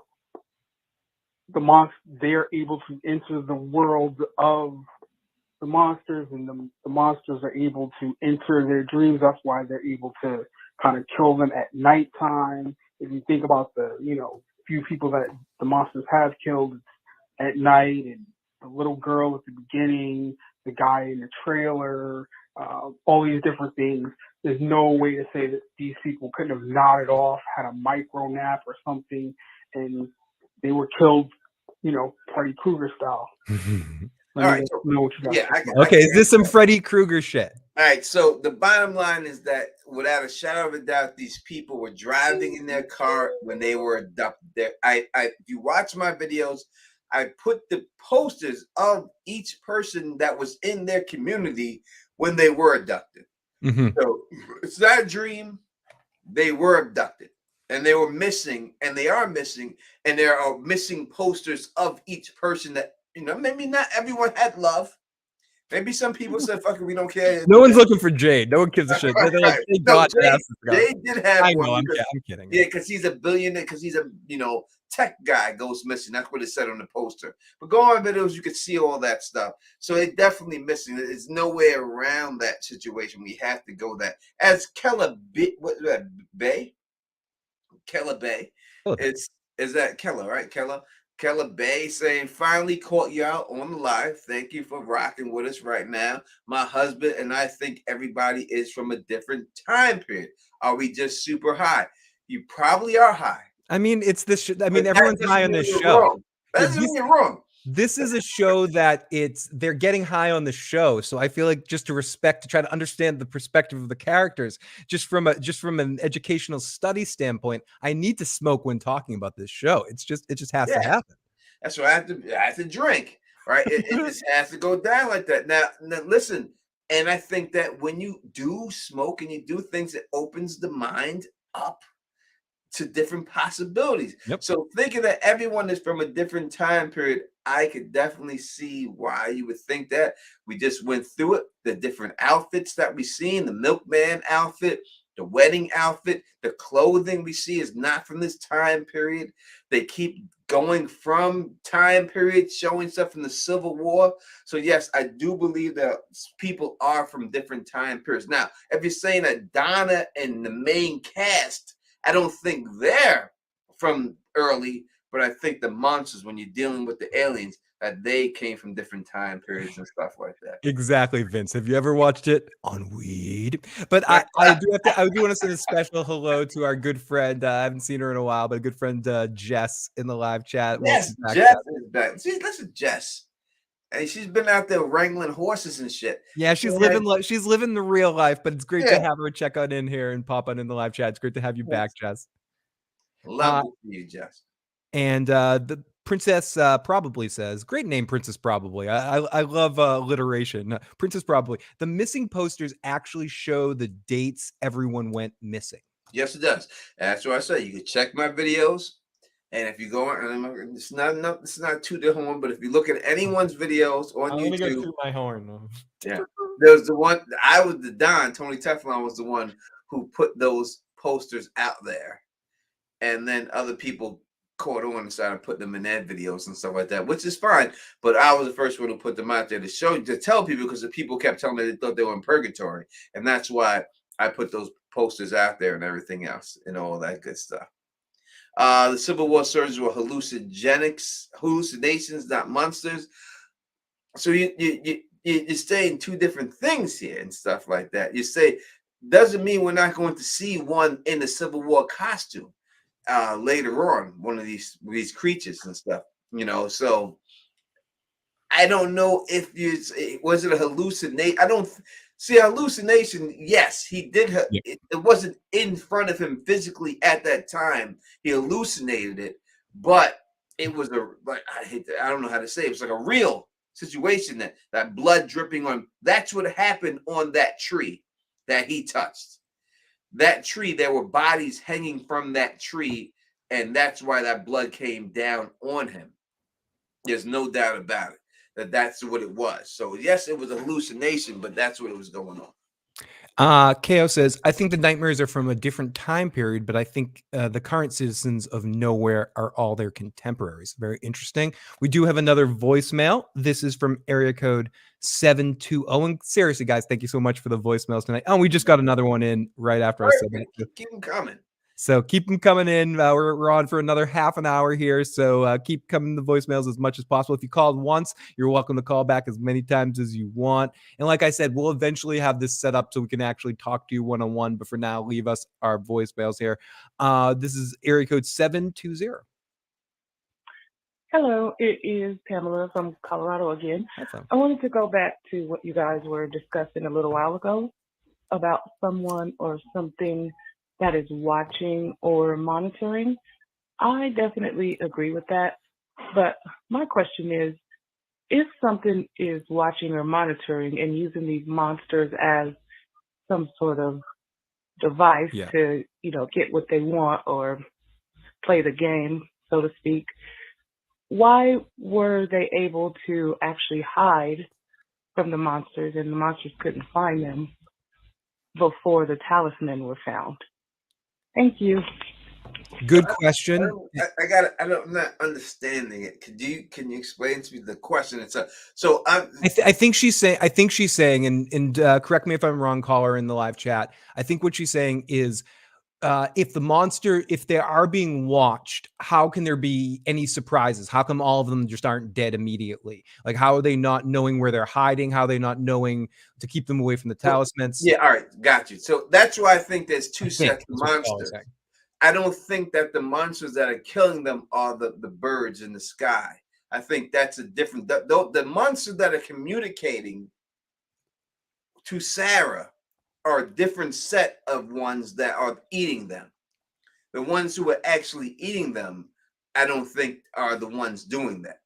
they're able to enter the world of the monsters, and the monsters are able to enter their dreams. That's why they're able to kind of kill them at nighttime. If you think about the, few people that the monsters have killed at night, and the little girl at the beginning, the guy in the trailer, all these different things, there's no way to say that these people couldn't have nodded off, had a micro nap or something, and they were killed, Freddy Krueger style. All right. Okay, is this some Freddy Krueger shit? All right. So the bottom line is that without a shadow of a doubt, these people were driving in their car when they were abducted. If you watch my videos, I put the posters of each person that was in their community when they were abducted. Mm-hmm. So it's that dream. They were abducted and they were missing, and they are missing, and there are missing posters of each person that, maybe not everyone had love. Maybe some people said, fuck it, we don't care. No one's looking for Jade. No one gives a shit. They're like, Right. thank No, God Jay did have I know, one I'm because kidding. yeah, because he's a billionaire, because he's a tech guy goes missing. That's what it said on the poster. But go on videos, you can see all that stuff. So they're definitely missing. There's no way around that situation. We have to go that. As Bay? Keller Bay. Is that Keller, right? Keller Bay saying, finally caught you out on the live. Thank you for rocking with us right now. My husband and I think everybody is from a different time period. Are we just super high? You probably are high. I mean, it's this. Everyone's high on this show. Wrong. That doesn't mean you're wrong. This is a show that they're getting high on the show. So I feel like just to try to understand the perspective of the characters, just from an educational study standpoint, I need to smoke when talking about this show. It just has to happen. That's why I have to drink, right? It just has to go down like that. Now listen, and I think that when you do smoke and you do things, it opens the mind up to different possibilities. Yep. So thinking that everyone is from a different time period, I could definitely see why you would think that. We just went through it. The different outfits that we seen, the milkman outfit, the wedding outfit, the clothing we see is not from this time period. They keep going from time periods, showing stuff from the Civil War. So yes, I do believe that people are from different time periods. Now, if you're saying that Donna and the main cast, I don't think they're from early, but I think the monsters, when you're dealing with the aliens, that they came from different time periods and stuff like that. Exactly, Vince. Have you ever watched it on weed? But I do want to send a special hello to our good friend. I haven't seen her in a while, but a good friend Jess in the live chat. Yes, Jess is back. See, listen, Jess. And she's been out there wrangling horses and shit. Yeah, she's living the real life, but it's great to have her check on in here and pop on in the live chat. It's great to have you back, Jess. Love to see you, Jess. And the Princess Probably says, great name, Princess Probably. I love alliteration. Princess Probably. The missing posters actually show the dates everyone went missing. Yes, it does. That's what I say. You can check my videos. And if you go on, it's not to the horn, but if you look at anyone's videos on YouTube, I'm gonna go to my horn. Yeah, there's the one. I was the Don. Tony Teflon was the one who put those posters out there, and then other people caught on and started putting them in their videos and stuff like that, which is fine. But I was the first one to put them out there to tell people, because the people kept telling me they thought they were in purgatory, and that's why I put those posters out there and everything else and all that good stuff. The Civil War soldiers were hallucinations, not monsters. So you're saying two different things here and stuff like that. You say, doesn't mean we're not going to see one in the Civil War costume later on, one of these creatures and stuff, so I don't know if was it a hallucination. I don't see a hallucination. Yes, he did. It wasn't in front of him physically at that time. He hallucinated it, but it was I don't know how to say it. It was like a real situation, that blood dripping on. That's what happened on that tree that he touched. That tree, there were bodies hanging from that tree, and that's why that blood came down on him. There's no doubt about it. That's what it was. So yes, it was a hallucination, but that's what it was going on. KO says, I think the nightmares are from a different time period, but I think the current citizens of Nowhere are all their contemporaries. Very interesting. We do have another voicemail. This is from area code 720. And seriously, guys, thank you so much for the voicemails tonight. Oh, we just got another one in right after I said that. Keep them coming. So keep them coming in. We're on for another half an hour here. So keep coming the voicemails as much as possible. If you called once, you're welcome to call back as many times as you want. And like I said, we'll eventually have this set up so we can actually talk to you one-on-one. But for now, leave us our voicemails here. This is area code 720. Hello, it is Pamela from Colorado again. I wanted to go back to what you guys were discussing a little while ago about someone or something that is watching or monitoring. I definitely agree with that. But my question is, if something is watching or monitoring and using these monsters as some sort of device Yeah. to, get what they want or play the game, so to speak. Why were they able to actually hide from the monsters and the monsters couldn't find them before the talisman were found? Thank you. Good question. I'm not understanding it. Can you explain to me the question? I think she's saying, and correct me if I'm wrong, caller in the live chat. I think what she's saying is, if they are being watched, how can there be any surprises? How come all of them just aren't dead immediately? Like, how are they not knowing where they're hiding? How are they not knowing to keep them away from the talismans? Yeah, all right, got you. So that's why I think there's two I think sets of that's what the caller's monsters. saying. I don't think that the monsters that are killing them are the birds in the sky. I think that's a different. The monsters that are communicating to Sarah are a different set of ones that are eating them. The ones who are actually eating them, I don't think are the ones doing that.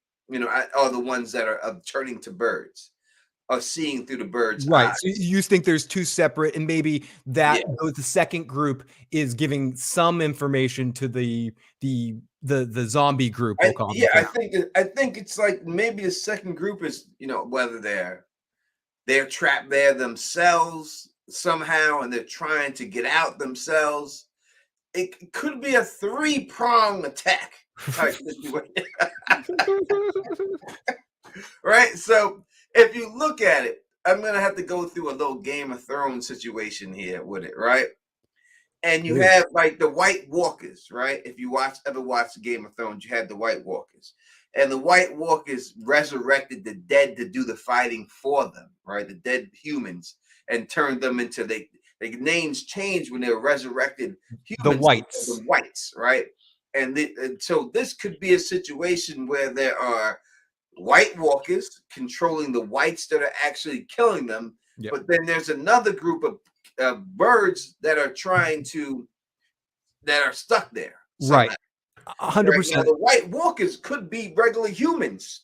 Are the ones that are turning to birds, or seeing through the birds' Right. eyes. So you think there's two separate, and maybe that Yeah. the second group is giving some information to the zombie group. We'll call them. I think it's like maybe the second group is whether they're trapped there themselves somehow and they're trying to get out themselves. It could be a 3-prong attack type situation. Right? So if you look at it, I'm gonna have to go through a little Game of Thrones situation here with it, right? And you have like the White Walkers, right? If you ever watched Game of Thrones, you had the White Walkers. And the White Walkers resurrected the dead to do the fighting for them, right? The dead humans, and turned them into the names changed when they were resurrected humans. The whites. The whites, right? And so this could be a situation where there are White Walkers controlling the whites that are actually killing them. Yep. But then there's another group of birds that are stuck there. Right. Somehow. 100%. Now, the White Walkers could be regular humans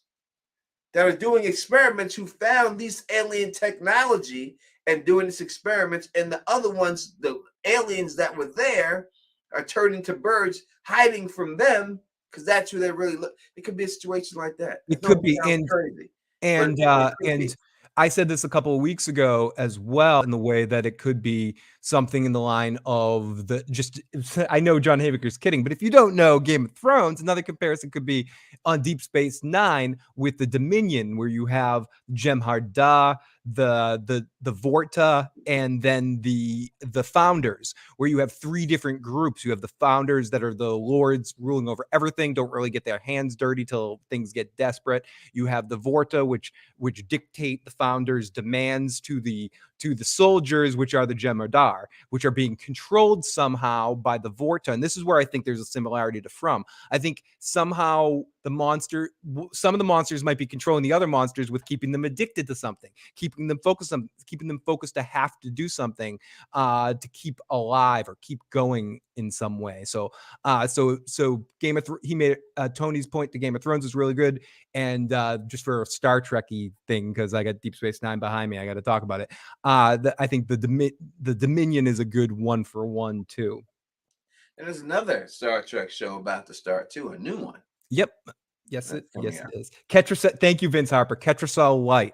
that are doing experiments who found these alien technology and doing these experiments, and the other ones, the aliens that were there, are turning to birds, hiding from them because that's who they really look. It could be a situation like that. It could be, crazy. and I said this a couple of weeks ago as well, in the way that it could be something in the line of I know John Haviker's kidding, but if you don't know Game of Thrones, another comparison could be on Deep Space Nine with the Dominion, where you have Jem'Har, the Vorta, and then the Founders, where you have 3 different groups. You have the Founders that are the lords ruling over everything, don't really get their hands dirty till things get desperate. You have the Vorta, which dictate the Founders' demands to the soldiers, which are the Jem'Har, which are being controlled somehow by the Vorta. And this is where I think there's a similarity to From. I think somehow some of the monsters might be controlling the other monsters with keeping them addicted to something, keeping them focused to have to do something to keep alive or keep going in some way. So he made Tony's point to Game of Thrones was really good. And just for a Star Trek-y thing, because I got Deep Space Nine behind me, I got to talk about it. I think the Dominion is a good 1-for-1 too. And there's another Star Trek show about to start too, a new one. Yep. Yes, it is. Thank you, Vince Harper. Ketracel Light.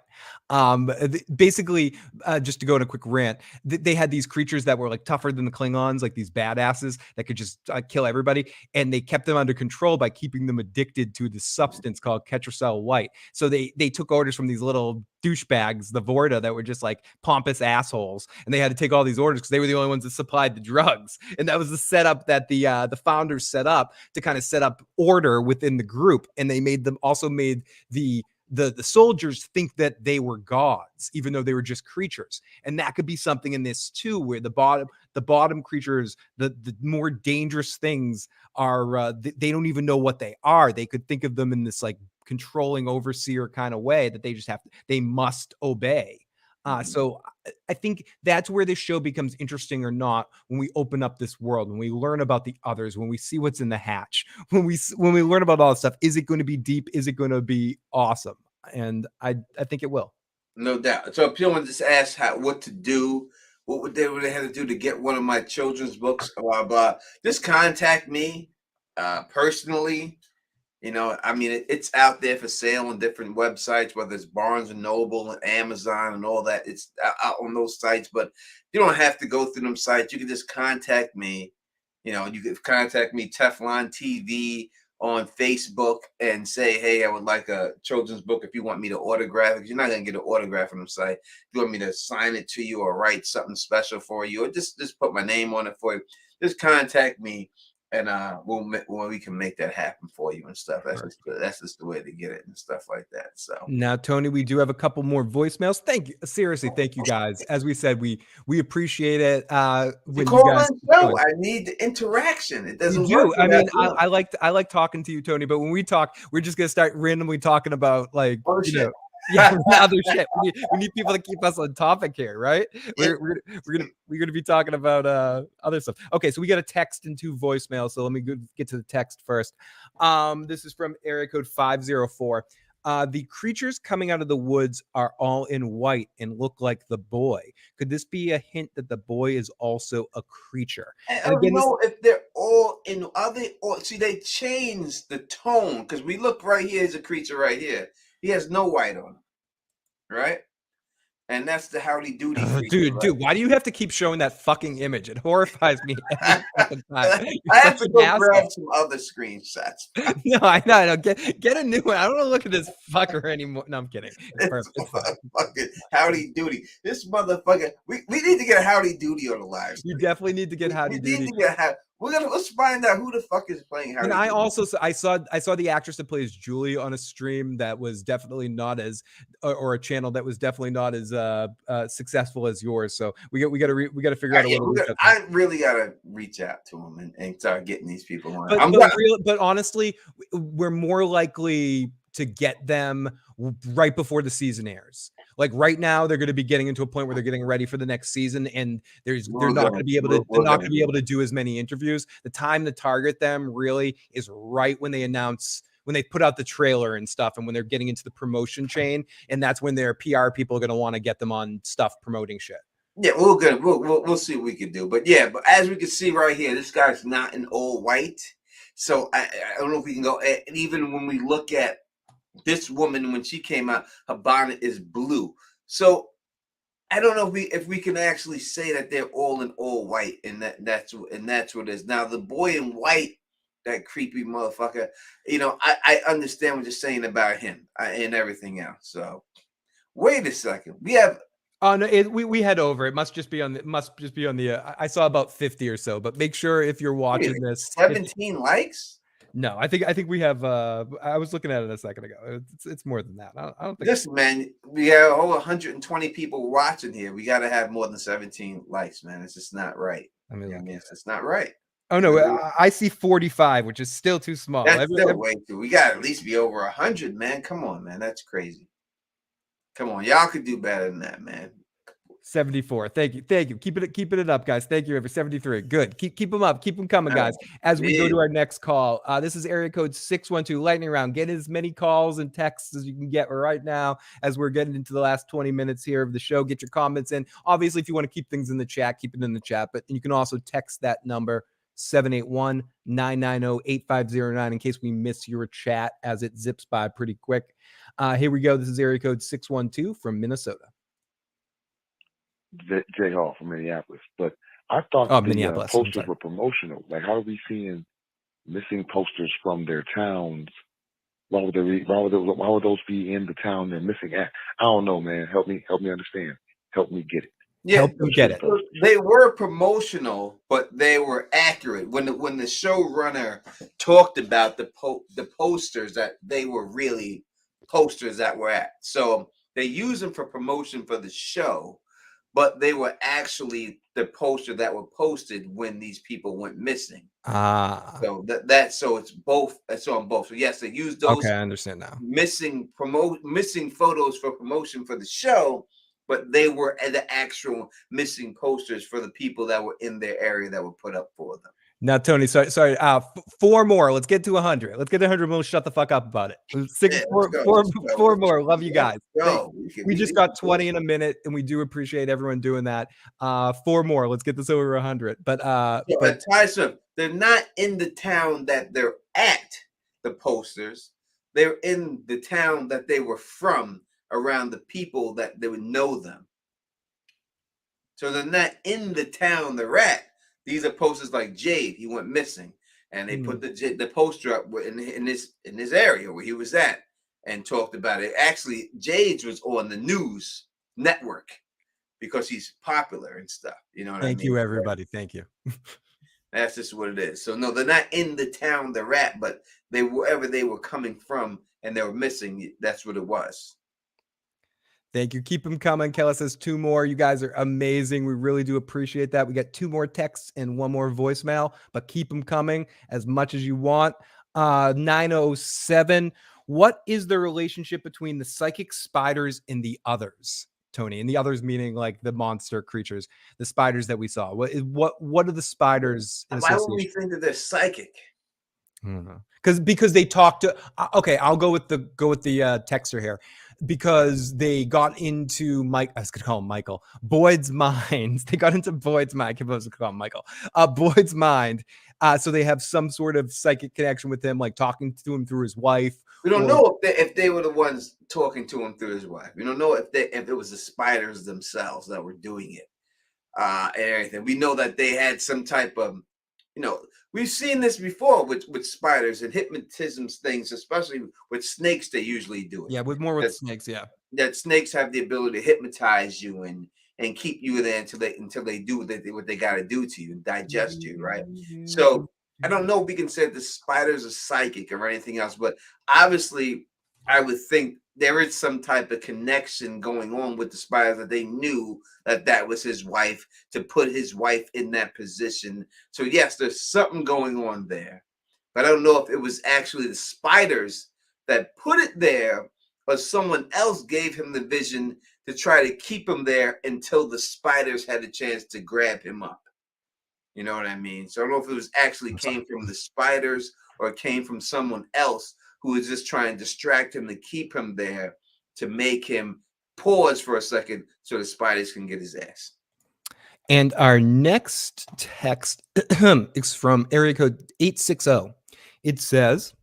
Basically, just to go on a quick rant, they had these creatures that were like tougher than the Klingons, like these badasses that could just kill everybody, and they kept them under control by keeping them addicted to this substance called Ketracel Light. So they took orders from these little douchebags, the Vorta, that were just like pompous assholes, and they had to take all these orders because they were the only ones that supplied the drugs. And that was the setup that the Founders set up to kind of set up order within the group. And they made the soldiers think that they were gods, even though they were just creatures. And that could be something in this too, where the bottom creatures, the more dangerous things are, they don't even know what they are. They could think of them in this like controlling overseer kind of way that they must obey. So I think that's where this show becomes interesting or not, when we open up this world, when we learn about the others, when we see what's in the hatch, when we learn about all this stuff. Is it going to be deep? Is it going to be awesome? And I think it will. No doubt. So if someone just asks what to do what would they have to do to get one of my children's books, blah blah, just contact me personally. You know, I mean, it's out there for sale on different websites, whether it's Barnes and Noble and Amazon and all that. It's out on those sites, but you don't have to go through them sites. You can just contact me. You know, you can contact me, Teflon TV, on Facebook, and say, hey, I would like a children's book if you want me to autograph it. You're not going to get an autograph on the site. If you want me to sign it to you or write something special for you, or just put my name on it for you, just contact me, and we can make that happen for you and stuff. That's just the way to get it and stuff like that. So now, Tony, we do have a couple more voicemails. Thank you, seriously, thank you guys. As we said, we appreciate it. When you guys show, I need the interaction. It doesn't you work. do. I mean, I like talking to you, Tony. But when we talk, we're just gonna start randomly talking about like yeah, other shit. We need people to keep us on topic here, right? We're gonna be talking about other stuff. Okay, so we got a text and 2 voicemails. So let me get to the text first. This is from area code 504. The creatures coming out of the woods are all in white and look like the boy. Could this be a hint that the boy is also a creature? I don't know if they're all in. Are they all? See, they changed the tone because we look right here is a creature right here. He has no white on him, right? And that's the Howdy Doody creature. Dude, right? why do you have to keep showing that fucking image? It horrifies me every fucking time. I have to go grab some other screenshots. No, I know. Get a new one. I don't want to look at this fucker anymore. No, I'm kidding. It's perfect. It's fine. Fucking Howdy Doody. This motherfucker. We need to get a Howdy Doody on the live stream. You definitely need to get Howdy Doody. Let's find out who the fuck is playing Howdy. And I also I saw the actress that plays Julie on a stream that was definitely not as or a channel that was definitely not as successful as yours. So we got to figure out a way to I really got to reach out to them and start getting these people on. But honestly, we're more likely to get them right before the season airs. Like right now, they're going to be getting into a point where they're getting ready for the next season, and they're not going to be able to do as many interviews. The time to target them really is right when when they put out the trailer and stuff, and when they're getting into the promotion chain, and that's when their PR people are going to want to get them on stuff promoting shit. Yeah, we'll see what we can do. But yeah, but as we can see right here, this guy's not in all white. So I don't know if we can go. And even when we look at this woman, when she came out, her bonnet is blue. So I don't know if we can actually say that they're all in all white, and that's what it is. Now the boy in white, that creepy motherfucker. You know, I understand what you're saying about him and everything else. So wait a second, we have. Oh no, we head over. It must just be on the. I saw about 50 or so, but make sure if you're watching this, 17 likes. No, I think we have. I was looking at it a second ago. It's more than that. I don't think. Listen, man, we have over 120 people watching here. We got to have more than 17 likes, man. It's just not right. I mean, it's not right. Oh no, I see 45, which is still too small. That's still way too. We got to at least be over 100, man. Come on, man. That's crazy. Come on, y'all could do better than that, man. 74. Thank you. Keep it up, guys. Thank you. 73. Good. Keep them up. Keep them coming, guys. As we go to our next call, this is area code 612 lightning round. Get as many calls and texts as you can get right now as we're getting into the last 20 minutes here of the show. Get your comments in. Obviously, if you want to keep things in the chat, keep it in the chat. But you can also text that number 781-990-8509 in case we miss your chat as it zips by pretty quick. Here we go. This is area code 612 from Minnesota. Jay Hall from Minneapolis, but I thought the posters were promotional. Like, how are we seeing missing posters from their towns? Why would those be in the town they're missing at? I don't know, man. Help me understand. Help me get it. Yeah, help them get it. They were promotional, but they were accurate. When the showrunner talked about the posters, that they were really posters that were at. So they use them for promotion for the show, but they were actually the poster that were posted when these people went missing. So so it's both. It's on both. So yes, they used those. Okay, I understand now. Missing photos for promotion for the show, but they were the actual missing posters for the people that were in their area that were put up for them. Now, Tony, sorry. 4 more. Let's get to 100. Let's get to 100. We'll shut the fuck up about it. Four more. Love you guys. We just got 20 in a minute, and we do appreciate everyone doing that. 4 more. Let's get this over 100. But Tyson, they're not in the town that they're at. The posters, they're in the town that they were from, around the people that they would know them. So they're not in the town they're at. These are posters like Jade. He went missing, and they put the poster up in this area where he was at, and talked about it. Actually, Jade's was on the news network because he's popular and stuff. You know what I mean? Thank you, everybody. Thank you. That's just what it is. So no, they're not in the town they're at, but wherever they were coming from and they were missing, that's what it was. Thank you. Keep them coming. Kella says 2 more. You guys are amazing. We really do appreciate that. We got 2 more texts and 1 more voicemail, but keep them coming as much as you want. 907. What is the relationship between the psychic spiders and the others, Tony? And the others meaning like the monster creatures, the spiders that we saw. What are the spiders? Why would we think that they're psychic? Because they talked to. Okay, I'll go with the texter here. Because they got into Mike, I was gonna call him Michael, Boyd's mind. They got into Boyd's mind. I was gonna call him Michael. Boyd's mind. So they have some sort of psychic connection with him, like talking to him through his wife. We don't know if they were the ones talking to him through his wife. We don't know if it was the spiders themselves that were doing it, and everything. We know that they had some type of, we've seen this before with spiders and hypnotism things, especially with snakes. They usually do it. Yeah, with snakes. Yeah, that snakes have the ability to hypnotize you and keep you there until they do what they got to do to you and digest you, right? So I don't know if we can say the spiders are psychic or anything else, but obviously I would think there is some type of connection going on with the spiders, that they knew that was his wife, to put his wife in that position. So yes, there's something going on there, but I don't know if it was actually the spiders that put it there, or someone else gave him the vision to try to keep him there until the spiders had a chance to grab him up. You know what I mean? So I don't know if it was actually came from the spiders or it came from someone else who was just trying to distract him to keep him there, to make him pause for a second so the spiders can get his ass. And our next text is from area code 860. It says,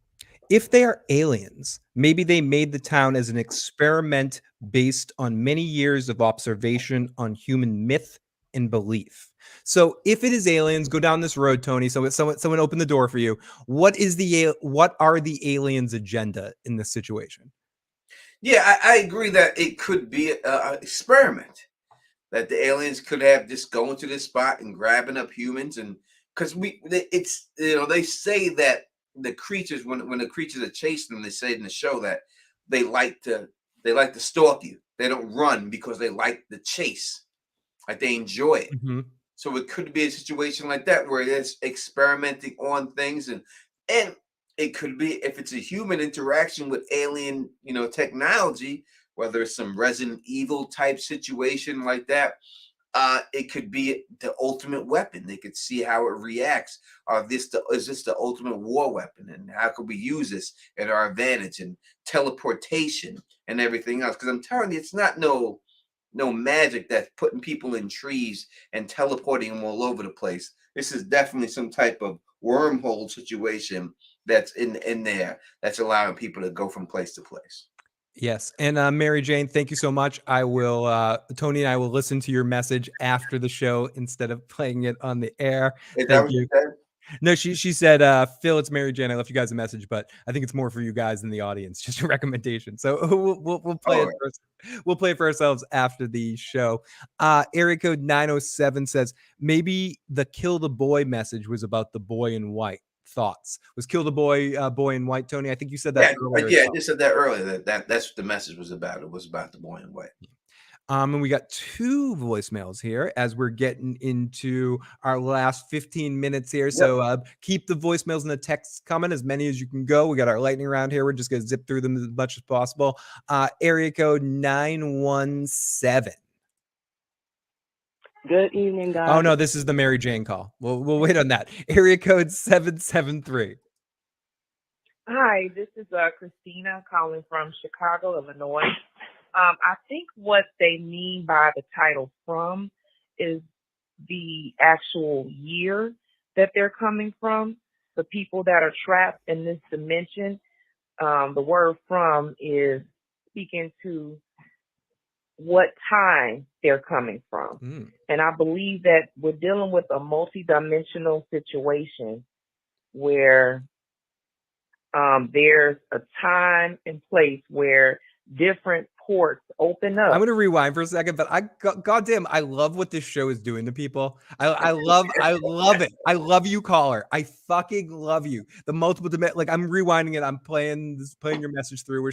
if they are aliens, maybe they made the town as an experiment based on many years of observation on human myth and belief. So if it is aliens, go down this road, Tony. So someone open the door for you. What are the aliens' agenda in this situation? Yeah, I agree that it could be an experiment, that the aliens could have just going to this spot and grabbing up humans, and because they say that the creatures, when the creatures are chasing them, they say in the show that they like to stalk you. They don't run because they like the chase, like they enjoy it. Mm-hmm. So it could be a situation like that where it's experimenting on things, and it could be, if it's a human interaction with alien, technology, whether it's some Resident Evil type situation like that, it could be the ultimate weapon. They could see how it reacts. Is this the ultimate war weapon, and how could we use this at our advantage, and teleportation and everything else? Because I'm telling you, it's not no magic that's putting people in trees and teleporting them all over the place. This is definitely some type of wormhole situation that's in there that's allowing people to go from place to place. Yes. And Mary Jane, thank you so much. I will, Tony and I will listen to your message after the show instead of playing it on the air. Thank you. No, she said, Phil, it's Mary Jane. I left you guys a message, but I think it's more for you guys in the audience. Just a recommendation. So we'll play it first. We'll play it for ourselves after the show. Area code 907 says, maybe the kill the boy message was about the boy in white. Thoughts? Was kill the boy in white, Tony? I think you said that earlier. Yeah, I just said that earlier. That's what the message was about. It was about the boy in white. And we got 2 voicemails here as we're getting into our last 15 minutes here. Yep. So keep the voicemails and the texts coming, as many as you can go. We got our lightning round here. We're just going to zip through them as much as possible. Area code 917. Good evening, guys. Oh no, this is the Mary Jane call. We'll wait on that. Area code 773. Hi, this is Christina calling from Chicago, Illinois. I think what they mean by the title "From" is the actual year that they're coming from. The people that are trapped in this dimension, the word "from" is speaking to what time they're coming from. Mm. And I believe that we're dealing with a multidimensional situation where there's a time and place where different ports open I'm up. gonna rewind for a second, but goddamn, I love what this show is doing to people. I love it. I love you, caller. I fucking love you. The multiple like I'm rewinding it. I'm playing your message through. I'm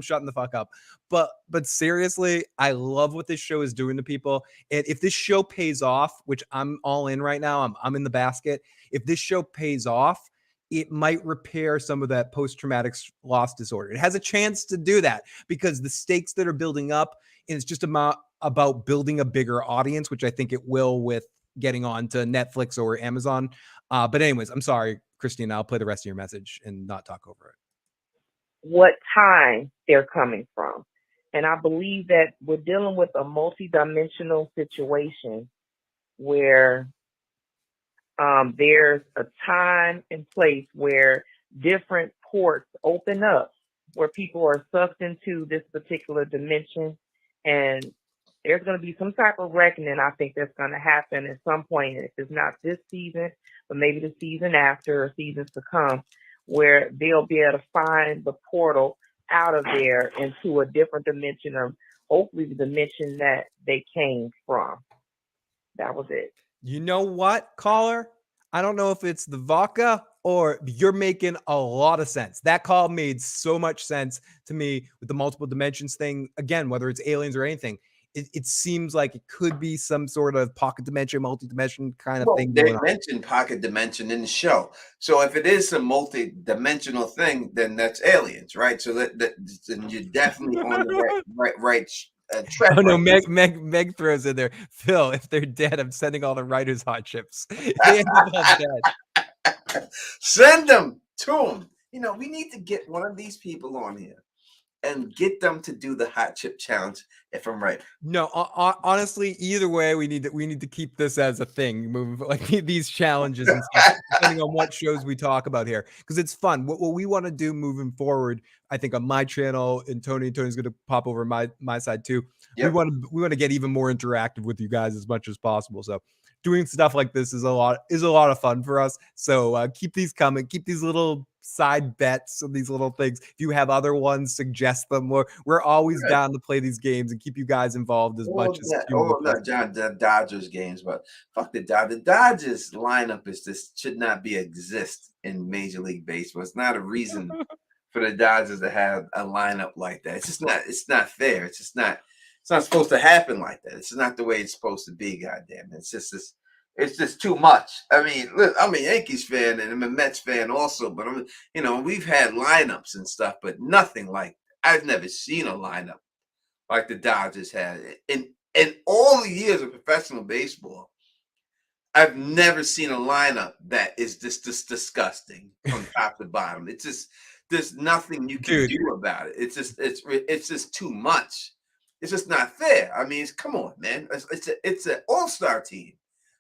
shutting the fuck up. But seriously, I love what this show is doing to people. And if this show pays off, which I'm all in right now, I'm in the basket. If this show pays off, it might repair some of that post-traumatic loss disorder. It has a chance to do that because the stakes that are building up, and it's just about building a bigger audience, which I think it will with getting on to Netflix or Amazon. But anyways, I'm sorry, Christina, I'll play the rest of your message and not talk over it. What time they're coming from. And I believe that we're dealing with a multidimensional situation where there's a time and place where different ports open up, where people are sucked into this particular dimension, and there's going to be some type of reckoning. I think that's going to happen at some point. If it's not this season, but maybe the season after or seasons to come, where they'll be able to find the portal out of there into a different dimension, or hopefully the dimension that they came from. That was it. You know what, caller? I don't know if it's the vodka or you're making a lot of sense. That call made so much sense to me with the multiple dimensions thing. Again, whether it's aliens or anything, it seems like it could be some sort of pocket dimension, multi-dimension kind of thing They going on. mentioned pocket dimension in the show. So if it is a multi-dimensional thing, then that's aliens, right? So that then you're definitely on the right track. Oh no, Right. Meg throws in there. Phil, if they're dead, I'm sending all the writers hot chips. They end up all dead. Send them to them. You know, we need to get one of these people on here and get them to do the hot chip challenge. If I'm right. No, honestly, either way, we need to keep this as a thing. Moving like these challenges and stuff, depending on what shows we talk about here, because it's fun. What we want to do moving forward, I think, on my channel, and Tony's going to pop over my side too. Yep. We want to get even more interactive with you guys as much as possible. So doing stuff like this is a lot of fun for us. So keep these coming. Keep these little side bets and these little things. If you have other ones, suggest them. We're always down to play these games and keep you guys involved as much as humanly possible. John, the Dodgers games, but fuck the Dodgers. The Dodgers lineup should not be exist in Major League Baseball. It's not a reason for the Dodgers to have a lineup like that. It's just not. It's not fair. It's not supposed to happen like that. It's not the way it's supposed to be. Goddamn, it's just this. It's just too much. I mean, look, I'm a Yankees fan and I'm a Mets fan also, but we've had lineups and stuff, but nothing like I've never seen a lineup like the Dodgers had in all the years of professional baseball. I've never seen a lineup that is just disgusting from top to bottom. It's just there's nothing you can do about it. It's just too much. It's just not fair. I mean, come on, man. It's an all-star team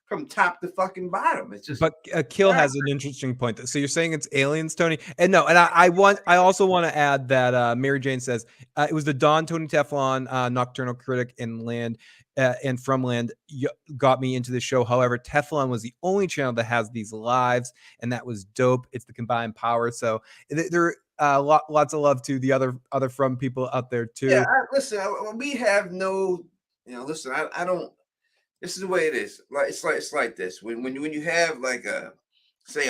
from top to fucking bottom. It's just. But Kill has an interesting point. So you're saying it's aliens, Tony? And no, and I also want to add that Mary Jane says it was the Don Tony Teflon Nocturnal Critic and Land and From Land got me into the show. However, Teflon was the only channel that has these lives, and that was dope. It's the combined power. So there lots of love to the other From people out there too. Yeah, listen, we have no, listen, I don't. This is the way it is. It's like this. When you have like a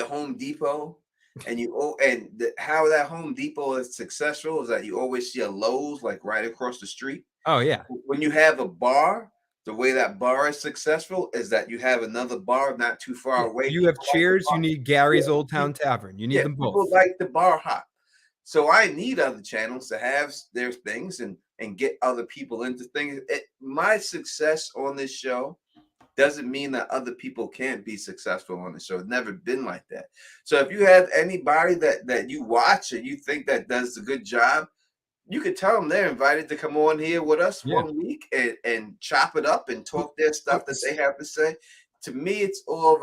Home Depot, and how that Home Depot is successful is that you always see a Lowe's like right across the street. Oh yeah. When you have a bar, the way that bar is successful is that you have another bar not too far away. You have Cheers. You need Gary's Old Town Tavern. You need them both. People like the bar hop. So I need other channels to have their things and get other people into things. My success on this show doesn't mean that other people can't be successful on the show. It's never been like that. So if you have anybody that you watch and you think that does a good job, you could tell them they're invited to come on here with us Yeah. 1 week and chop it up and talk their stuff that they have to say. To me, it's all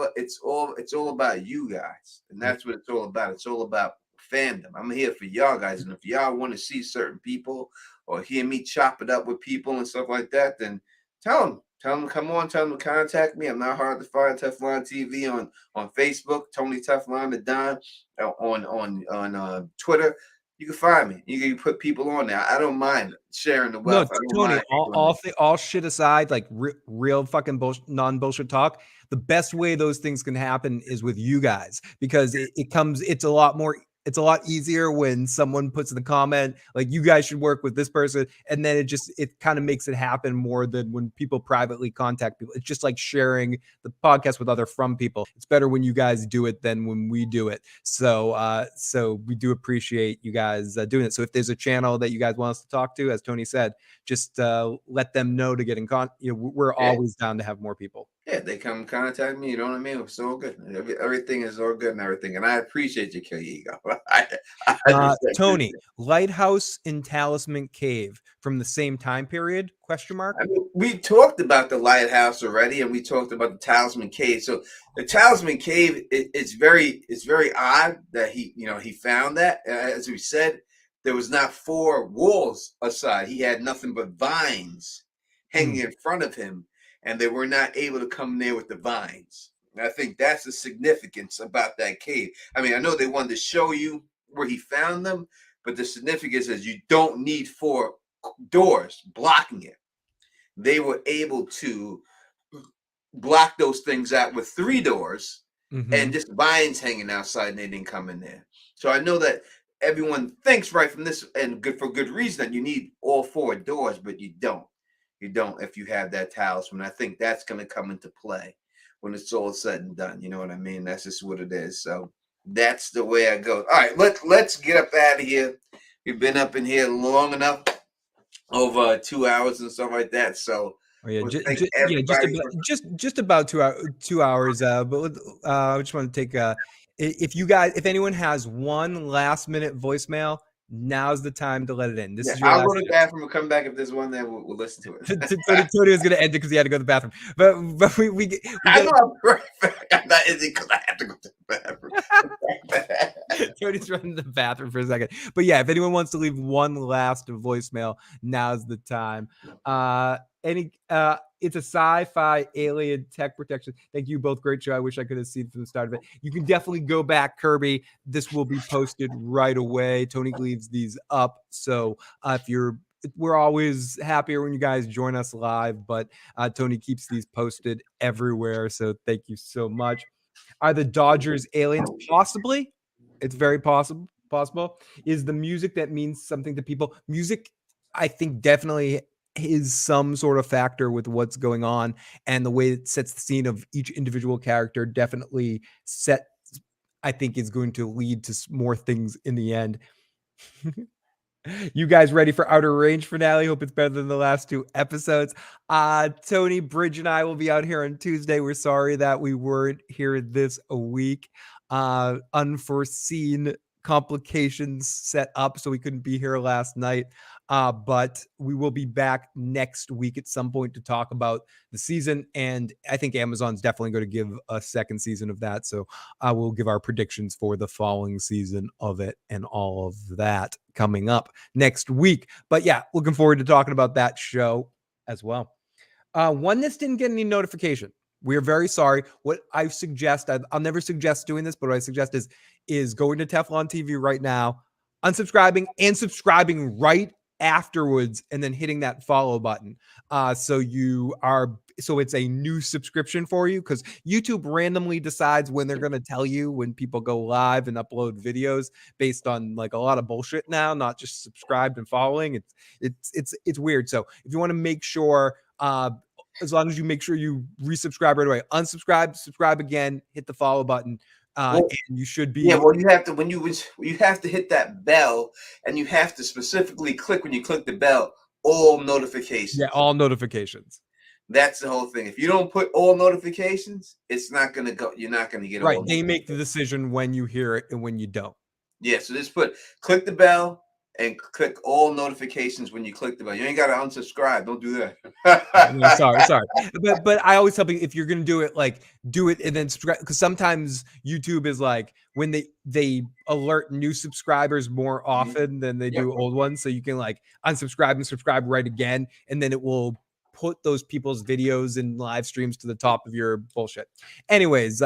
about you guys, and that's what it's all about. It's all about fandom. I'm here for y'all guys, and if y'all want to see certain people or hear me chop it up with people and stuff like that, then tell them to come on, tell them to contact me. I'm not hard to find. Teflon TV on Facebook, Tony Teflon the Don on Twitter. You can find me. You can put people on there. I don't mind sharing the wealth. I don't Tony, mind all shit aside, like real fucking non-bullshit talk, the best way those things can happen is with you guys, because it's a lot easier when someone puts in the comment, like, you guys should work with this person, and then it kind of makes it happen more than when people privately contact people. It's just like sharing the podcast with other From people. It's better when you guys do it than when we do it. So we do appreciate you guys doing it. So if there's a channel that you guys want us to talk to, as Tony said, just let them know to get in contact. We're always down to have more people. Yeah, they come contact me. You know what I mean? It's all good. Everything is all good and everything. And I appreciate you, Ego. Tony, Lighthouse in Talisman Cave from the same time period? Question mark. I mean, we talked about the lighthouse already, and we talked about the Talisman Cave. So the Talisman Cave, it's very odd that he found that. As we said, there was not 4 walls aside. He had nothing but vines hanging in front of him, and they were not able to come near with the vines. And I think that's the significance about that cave. I mean, I know they wanted to show you where he found them, but the significance is you don't need 4 doors blocking it. They were able to block those things out with 3 doors and just vines hanging outside, and they didn't come in there. So I know that everyone thinks right from this, and for good reason, that you need all 4 doors, but you don't. You don't if you have that talisman. I think that's going to come into play when it's all said and done. You know what I mean? That's just what it is. So that's the way I go. All right, let's get up out of here. We've been up in here long enough, over 2 hours and stuff like that. So just about 2 hours. But I just want to take if anyone has one last minute voicemail, now's the time to let it in. This is your I'll go to the bathroom and come back. If there's one there, we'll listen to it. Tony was going to end it because he had to go to the bathroom. But we I know I'm perfect. I'm not ending because I have to go to the bathroom. Tony's running to the bathroom for a second. But yeah, if anyone wants to leave one last voicemail, now's the time. It's a sci-fi alien tech protection. Thank you both. Great show. I wish I could have seen from the start of it. You can definitely go back, Kirby. This will be posted right away. Tony leaves these up. So we're always happier when you guys join us live, but Tony keeps these posted everywhere. So thank you so much. Are the Dodgers aliens? Possibly. It's very possible. Is the music that means something to people? Music, I think, definitely is some sort of factor with what's going on, and the way it sets the scene of each individual character definitely I think is going to lead to more things in the end. You guys ready for Outer Range finale? Hope it's better than the last 2 episodes. Tony, Bridge, and I will be out here on Tuesday. We're sorry that we weren't here this week. Unforeseen complications set up, so we couldn't be here last night. But we will be back next week at some point to talk about the season. And I think Amazon's definitely going to give a second season of that. So I will give our predictions for the following season of it and all of that coming up next week. But yeah, looking forward to talking about that show as well. Oneness didn't get any notification. We're very sorry. What I suggest, I'll never suggest doing this, but what I suggest is going to Teflon TV right now, unsubscribing and subscribing right afterwards, and then hitting that follow button. So it's a new subscription for you, because YouTube randomly decides when they're going to tell you when people go live and upload videos based on like a lot of bullshit now, not just subscribed and following. It's weird. So if you want to make sure, as long as you make sure you resubscribe right away, unsubscribe, subscribe again, hit the follow button. And you should be. Yeah, well, you have to you have to hit that bell, and you have to specifically click when you click the bell, all notifications. Yeah, all notifications. That's the whole thing. If you don't put all notifications, it's not gonna go. You're not gonna get Right. all. They make the decision when you hear it and when you don't. Yeah, so just click the bell and click all notifications when you click the bell. You ain't gotta unsubscribe. Don't do that. No, sorry. But I always tell people, if you're gonna do it, like, do it and then subscribe, because sometimes YouTube is like, when they alert new subscribers more often than they do old ones, so you can like unsubscribe and subscribe right again, and then it will put those people's videos and live streams to the top of your bullshit. Anyways,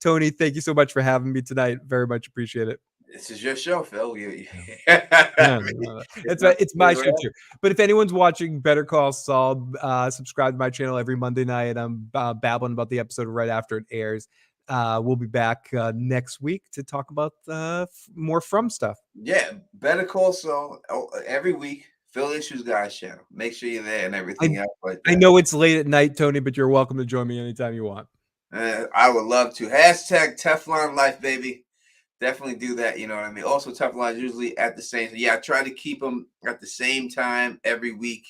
Tony, thank you so much for having me tonight. Very much appreciate it. This is your show, Phil. No. It's my show too. But if anyone's watching Better Call Saul, subscribe to my channel every Monday night. I'm babbling about the episode right after it airs. We'll be back next week to talk about more From stuff. Yeah, Better Call Saul every week. Phil Issues Guys channel. Make sure you're there and everything else like that. I know it's late at night, Tony, but you're welcome to join me anytime you want. I would love to. Hashtag Teflon Life, baby. Definitely do that. You know what I mean? Also, Teflon is usually at the same. Yeah, I try to keep them at the same time every week.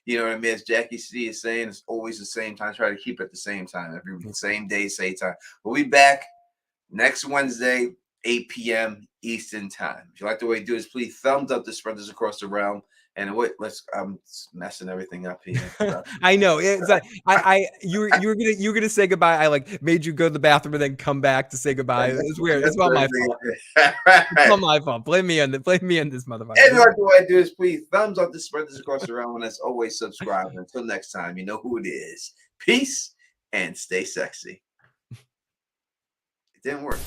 You know what I mean? As Jackie C is saying, it's always the same time. I try to keep it at the same time every week. Same day, same time. We'll be back next Wednesday, 8 p.m. Eastern time. If you like the way we do this, please thumbs up to spread this across the realm. And I'm messing everything up here. I know. It's like you were gonna say goodbye. I like made you go to the bathroom and then come back to say goodbye. It's weird. It's not my fault. It's not my fault. Blame me on this motherfucker. And like the way I do is, please thumbs up to spread this across the realm. And as always, subscribe. Until next time, you know who it is. Peace and stay sexy. It didn't work.